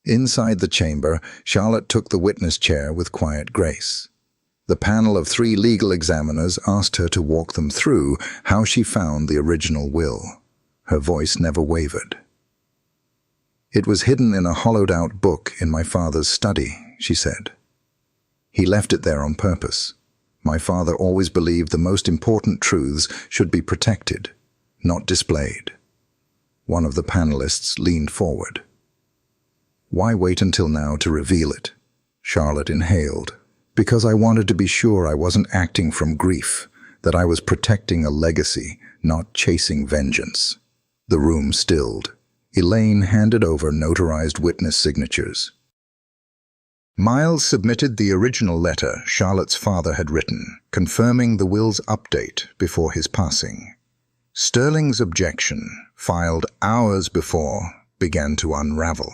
Inside the chamber, Charlotte took the witness chair with quiet grace. The panel of 3 legal examiners asked her to walk them through how she found the original will. Her voice never wavered. "It was hidden in a hollowed-out book in my father's study," she said. "He left it there on purpose. My father always believed the most important truths should be protected, not displayed." One of the panelists leaned forward. "Why wait until now to reveal it?" Charlotte inhaled. "Because I wanted to be sure I wasn't acting from grief, that I was protecting a legacy, not chasing vengeance." The room stilled. Elaine handed over notarized witness signatures. Miles submitted the original letter Charlotte's father had written, confirming the will's update before his passing. Sterling's objection, filed hours before, began to unravel.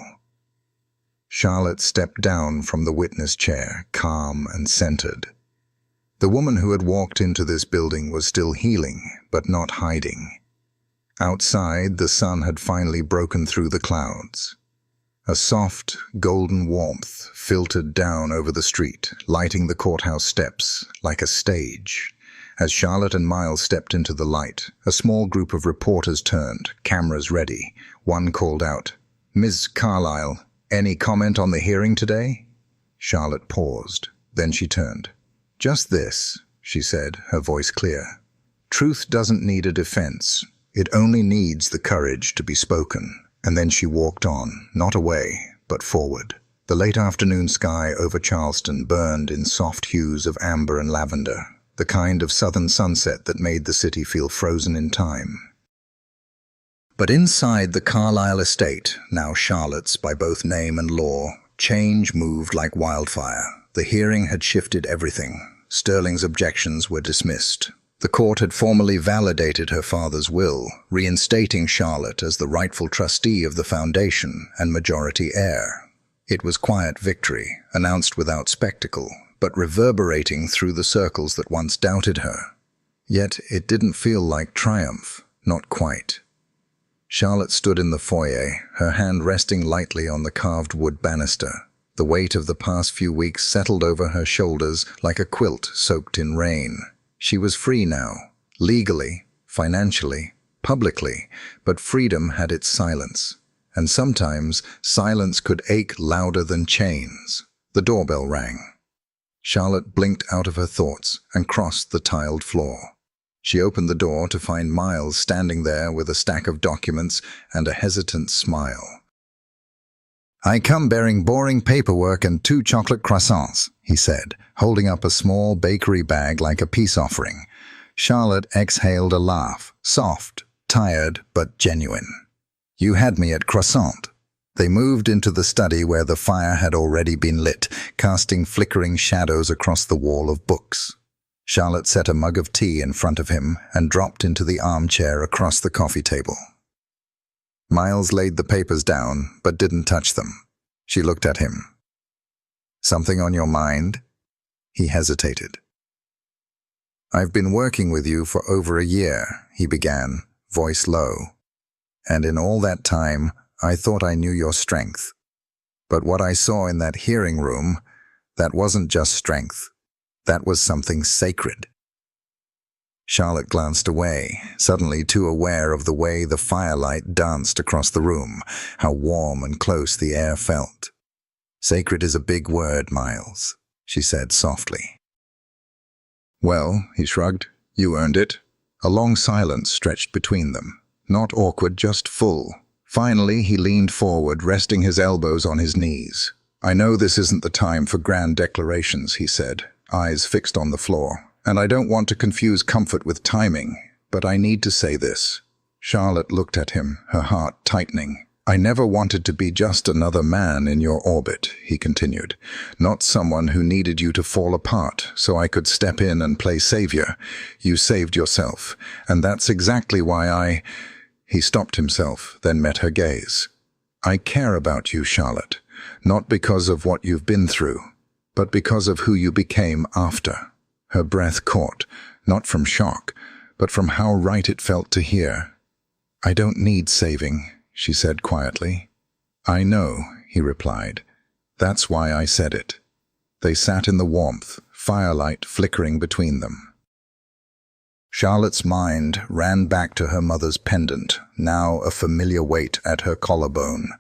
Charlotte stepped down from the witness chair, calm and centered. The woman who had walked into this building was still healing, but not hiding. Outside, the sun had finally broken through the clouds. A soft, golden warmth filtered down over the street, lighting the courthouse steps like a stage. As Charlotte and Miles stepped into the light, a small group of reporters turned, cameras ready. One called out, "Ms. Carlyle, any comment on the hearing today?" Charlotte paused. Then she turned. "Just this," she said, her voice clear. "Truth doesn't need a defense. It only needs the courage to be spoken." And then she walked on, not away, but forward. The late afternoon sky over Charleston burned in soft hues of amber and lavender, the kind of southern sunset that made the city feel frozen in time. But inside the Carlyle estate, now Charlotte's by both name and law, change moved like wildfire. The hearing had shifted everything. Sterling's objections were dismissed. The court had formally validated her father's will, reinstating Charlotte as the rightful trustee of the foundation and majority heir. It was quiet victory, announced without spectacle, but reverberating through the circles that once doubted her. Yet it didn't feel like triumph, not quite. Charlotte stood in the foyer, her hand resting lightly on the carved wood banister. The weight of the past few weeks settled over her shoulders like a quilt soaked in rain. She was free now, legally, financially, publicly, but freedom had its silence. And sometimes silence could ache louder than chains. The doorbell rang. Charlotte blinked out of her thoughts and crossed the tiled floor. She opened the door to find Miles standing there with a stack of documents and a hesitant smile. "I come bearing boring paperwork and 2 chocolate croissants," he said, holding up a small bakery bag like a peace offering. Charlotte exhaled a laugh, soft, tired, but genuine. "You had me at croissant." They moved into the study where the fire had already been lit, casting flickering shadows across the wall of books. Charlotte set a mug of tea in front of him and dropped into the armchair across the coffee table. Miles laid the papers down, but didn't touch them. She looked at him. "Something on your mind?" He hesitated. "I've been working with you for over a year," he began, voice low. "And in all that time, I thought I knew your strength. But what I saw in that hearing room, that wasn't just strength. That was something sacred." Charlotte glanced away, suddenly too aware of the way the firelight danced across the room, how warm and close the air felt. "Sacred is a big word, Miles," she said softly. "Well," he shrugged, "you earned it." A long silence stretched between them, not awkward, just full. Finally, he leaned forward, resting his elbows on his knees. "I know this isn't the time for grand declarations," he said, eyes fixed on the floor. "And I don't want to confuse comfort with timing, but I need to say this." Charlotte looked at him, her heart tightening. "I never wanted to be just another man in your orbit," he continued. "Not someone who needed you to fall apart so I could step in and play savior. You saved yourself, and that's exactly why I—" He stopped himself, then met her gaze. "I care about you, Charlotte, not because of what you've been through, but because of who you became after." Her breath caught, not from shock, but from how right it felt to hear. "I don't need saving," she said quietly. "I know," he replied. "That's why I said it." They sat in the warmth, firelight flickering between them. Charlotte's mind ran back to her mother's pendant, now a familiar weight at her collarbone.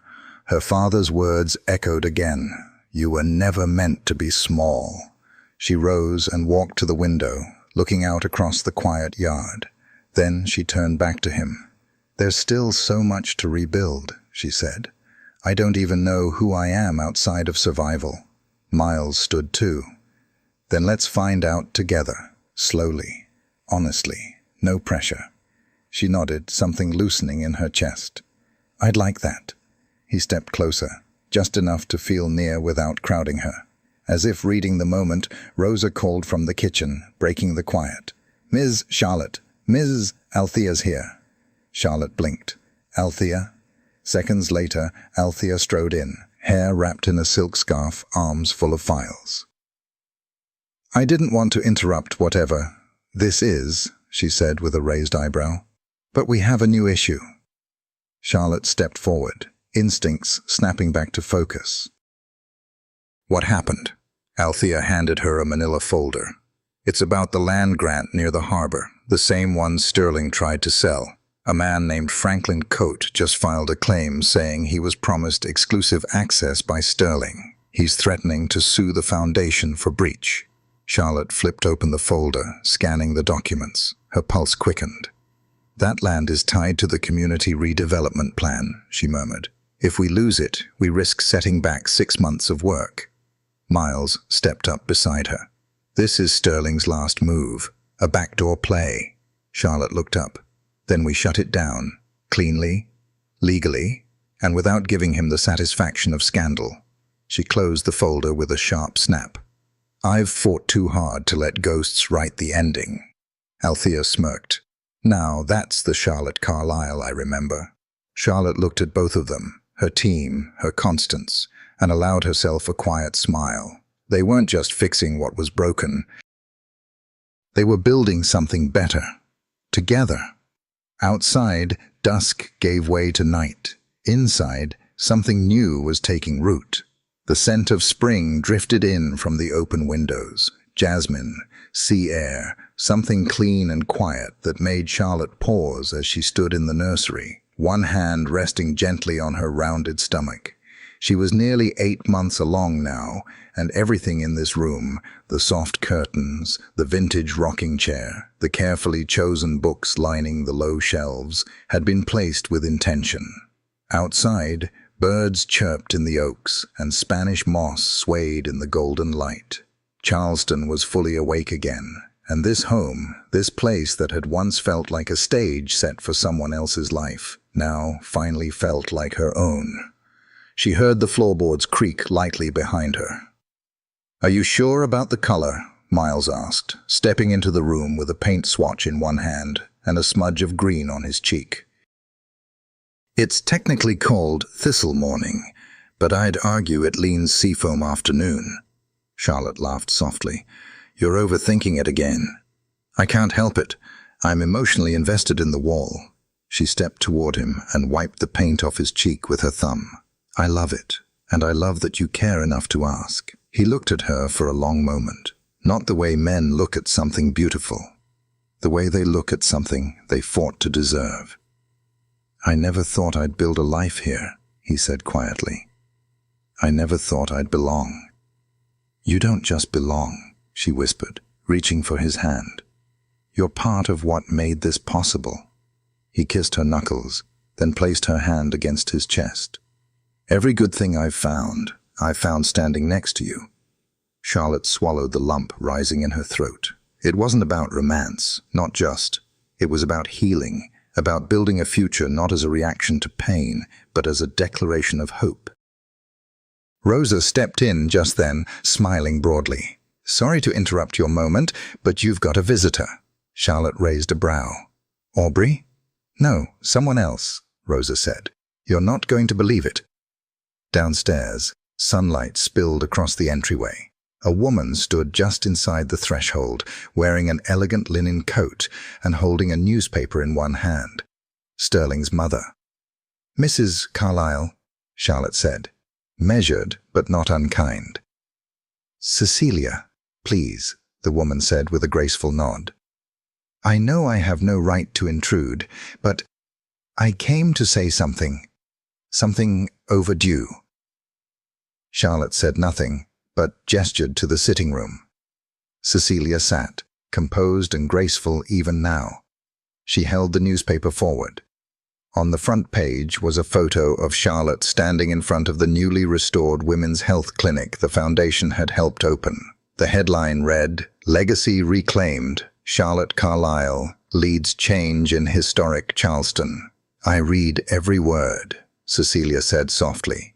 Her father's words echoed again. "You were never meant to be small." She rose and walked to the window, looking out across the quiet yard. Then she turned back to him. "There's still so much to rebuild," she said. "I don't even know who I am outside of survival." Miles stood too. "Then let's find out together, slowly, honestly, no pressure." She nodded, something loosening in her chest. "I'd like that." He stepped closer, just enough to feel near without crowding her. As if reading the moment, Rosa called from the kitchen, breaking the quiet. "Ms. Charlotte, Ms. Althea's here." Charlotte blinked. "Althea?" Seconds later, Althea strode in, hair wrapped in a silk scarf, arms full of files. "I didn't want to interrupt whatever this is," she said with a raised eyebrow. "But we have a new issue." Charlotte stepped forward, instincts snapping back to focus. "What happened?" Althea handed her a manila folder. "It's about the land grant near the harbor, the same one Sterling tried to sell. A man named Franklin Coate just filed a claim saying he was promised exclusive access by Sterling. He's threatening to sue the foundation for breach." Charlotte flipped open the folder, scanning the documents. Her pulse quickened. "That land is tied to the community redevelopment plan," she murmured. "If we lose it, we risk setting back 6 months of work." Miles stepped up beside her. "This is Sterling's last move, a backdoor play." Charlotte looked up. "Then we shut it down, cleanly, legally, and without giving him the satisfaction of scandal." She closed the folder with a sharp snap. "I've fought too hard to let ghosts write the ending." Althea smirked. "Now that's the Charlotte Carlyle I remember." Charlotte looked at both of them, her team, her Constance, and allowed herself a quiet smile. They weren't just fixing what was broken. They were building something better, together. Outside, dusk gave way to night. Inside, something new was taking root. The scent of spring drifted in from the open windows, jasmine, sea air, something clean and quiet that made Charlotte pause as she stood in the nursery, one hand resting gently on her rounded stomach. She was nearly 8 months along now, and everything in this room, the soft curtains, the vintage rocking chair, the carefully chosen books lining the low shelves, had been placed with intention. Outside, birds chirped in the oaks, and Spanish moss swayed in the golden light. Charleston was fully awake again, and this home, this place that had once felt like a stage set for someone else's life, now finally felt like her own. She heard the floorboards creak lightly behind her. "Are you sure about the color?" Miles asked, stepping into the room with a paint swatch in one hand and a smudge of green on his cheek. "It's technically called Thistle Morning, but I'd argue it leans Seafoam Afternoon." Charlotte laughed softly. "You're overthinking it again." "I can't help it. I'm emotionally invested in the wall." She stepped toward him and wiped the paint off his cheek with her thumb. "I love it, and I love that you care enough to ask." He looked at her for a long moment. Not the way men look at something beautiful. The way they look at something they fought to deserve. "I never thought I'd build a life here," he said quietly. "I never thought I'd belong." "You don't just belong," she whispered, reaching for his hand. "You're part of what made this possible." He kissed her knuckles, then placed her hand against his chest. "Every good thing I've found standing next to you." Charlotte swallowed the lump rising in her throat. It wasn't about romance, not just. It was about healing, about building a future not as a reaction to pain, but as a declaration of hope. Rosa stepped in just then, smiling broadly. "Sorry to interrupt your moment, but you've got a visitor." Charlotte raised a brow. "Aubrey?" "No, someone else," Rosa said. "You're not going to believe it." Downstairs, sunlight spilled across the entryway. A woman stood just inside the threshold, wearing an elegant linen coat and holding a newspaper in one hand. Sterling's mother. "Mrs. Carlyle," Charlotte said, measured but not unkind. "Cecilia, please," the woman said with a graceful nod. "I know I have no right to intrude, but I came to say something overdue." Charlotte said nothing, but gestured to the sitting room. Cecilia sat, composed and graceful even now. She held the newspaper forward. On the front page was a photo of Charlotte standing in front of the newly restored women's health clinic the foundation had helped open. The headline read, "Legacy Reclaimed. Charlotte Carlyle leads change in historic Charleston." "I read every word," Cecilia said softly.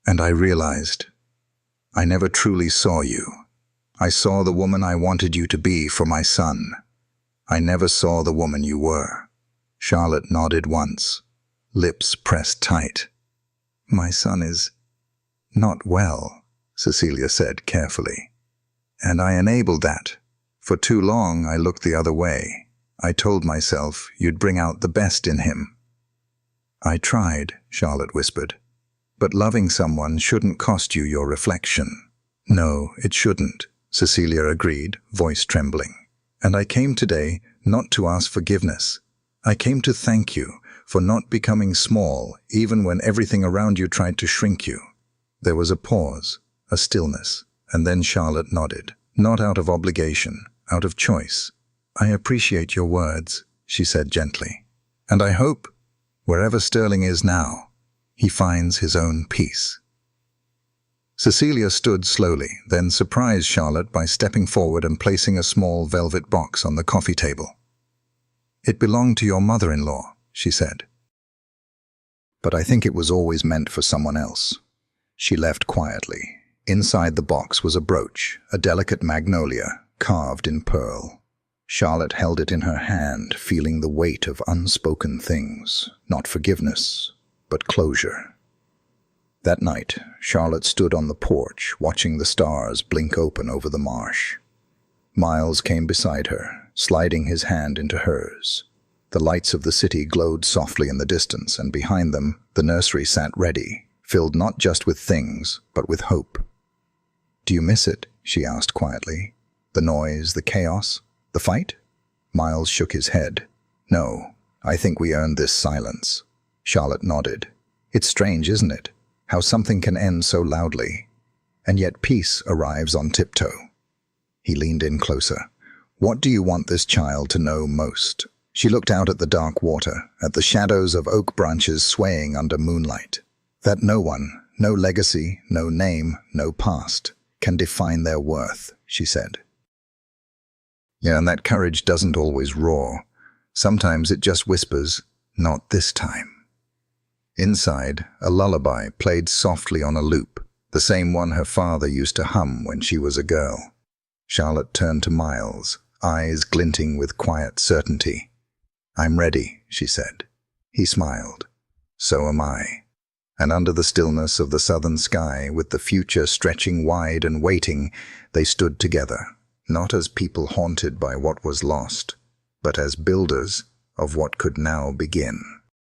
"And I realized I never truly saw you. I saw the woman I wanted you to be for my son. I never saw the woman you were." Charlotte nodded once, lips pressed tight. "My son is not well," Cecilia said carefully. "And I enabled that. For too long I looked the other way. I told myself you'd bring out the best in him." "I tried," Charlotte whispered. "But loving someone shouldn't cost you your reflection." "No, it shouldn't," Cecilia agreed, voice trembling. "And I came today not to ask forgiveness. I came to thank you for not becoming small even when everything around you tried to shrink you." There was a pause, a stillness, and then Charlotte nodded, not out of obligation, out of choice. "I appreciate your words," she said gently. "And I hope, wherever Sterling is now, he finds his own peace." Cecilia stood slowly, then surprised Charlotte by stepping forward and placing a small velvet box on the coffee table. "It belonged to your mother-in-law," she said. "But I think it was always meant for someone else." She left quietly. Inside the box was a brooch, a delicate magnolia, carved in pearl. Charlotte held it in her hand, feeling the weight of unspoken things, not forgiveness, but closure. That night, Charlotte stood on the porch, watching the stars blink open over the marsh. Miles came beside her, sliding his hand into hers. The lights of the city glowed softly in the distance, and behind them, the nursery sat ready, filled not just with things, but with hope. "Do you miss it?" she asked quietly. The noise, the chaos, the fight? Miles shook his head. No, I think we earned this silence. Charlotte nodded. It's strange, isn't it? How something can end so loudly, and yet peace arrives on tiptoe. He leaned in closer. What do you want this child to know most? She looked out at the dark water, at the shadows of oak branches swaying under moonlight. That no one, no legacy, no name, no past, can define their worth, she said. Yeah, and that courage doesn't always roar. Sometimes it just whispers, not this time. Inside, a lullaby played softly on a loop, the same one her father used to hum when she was a girl. Charlotte turned to Miles, eyes glinting with quiet certainty. I'm ready, she said. He smiled. So am I. And under the stillness of the southern sky, with the future stretching wide and waiting, they stood together, not as people haunted by what was lost, but as builders of what could now begin.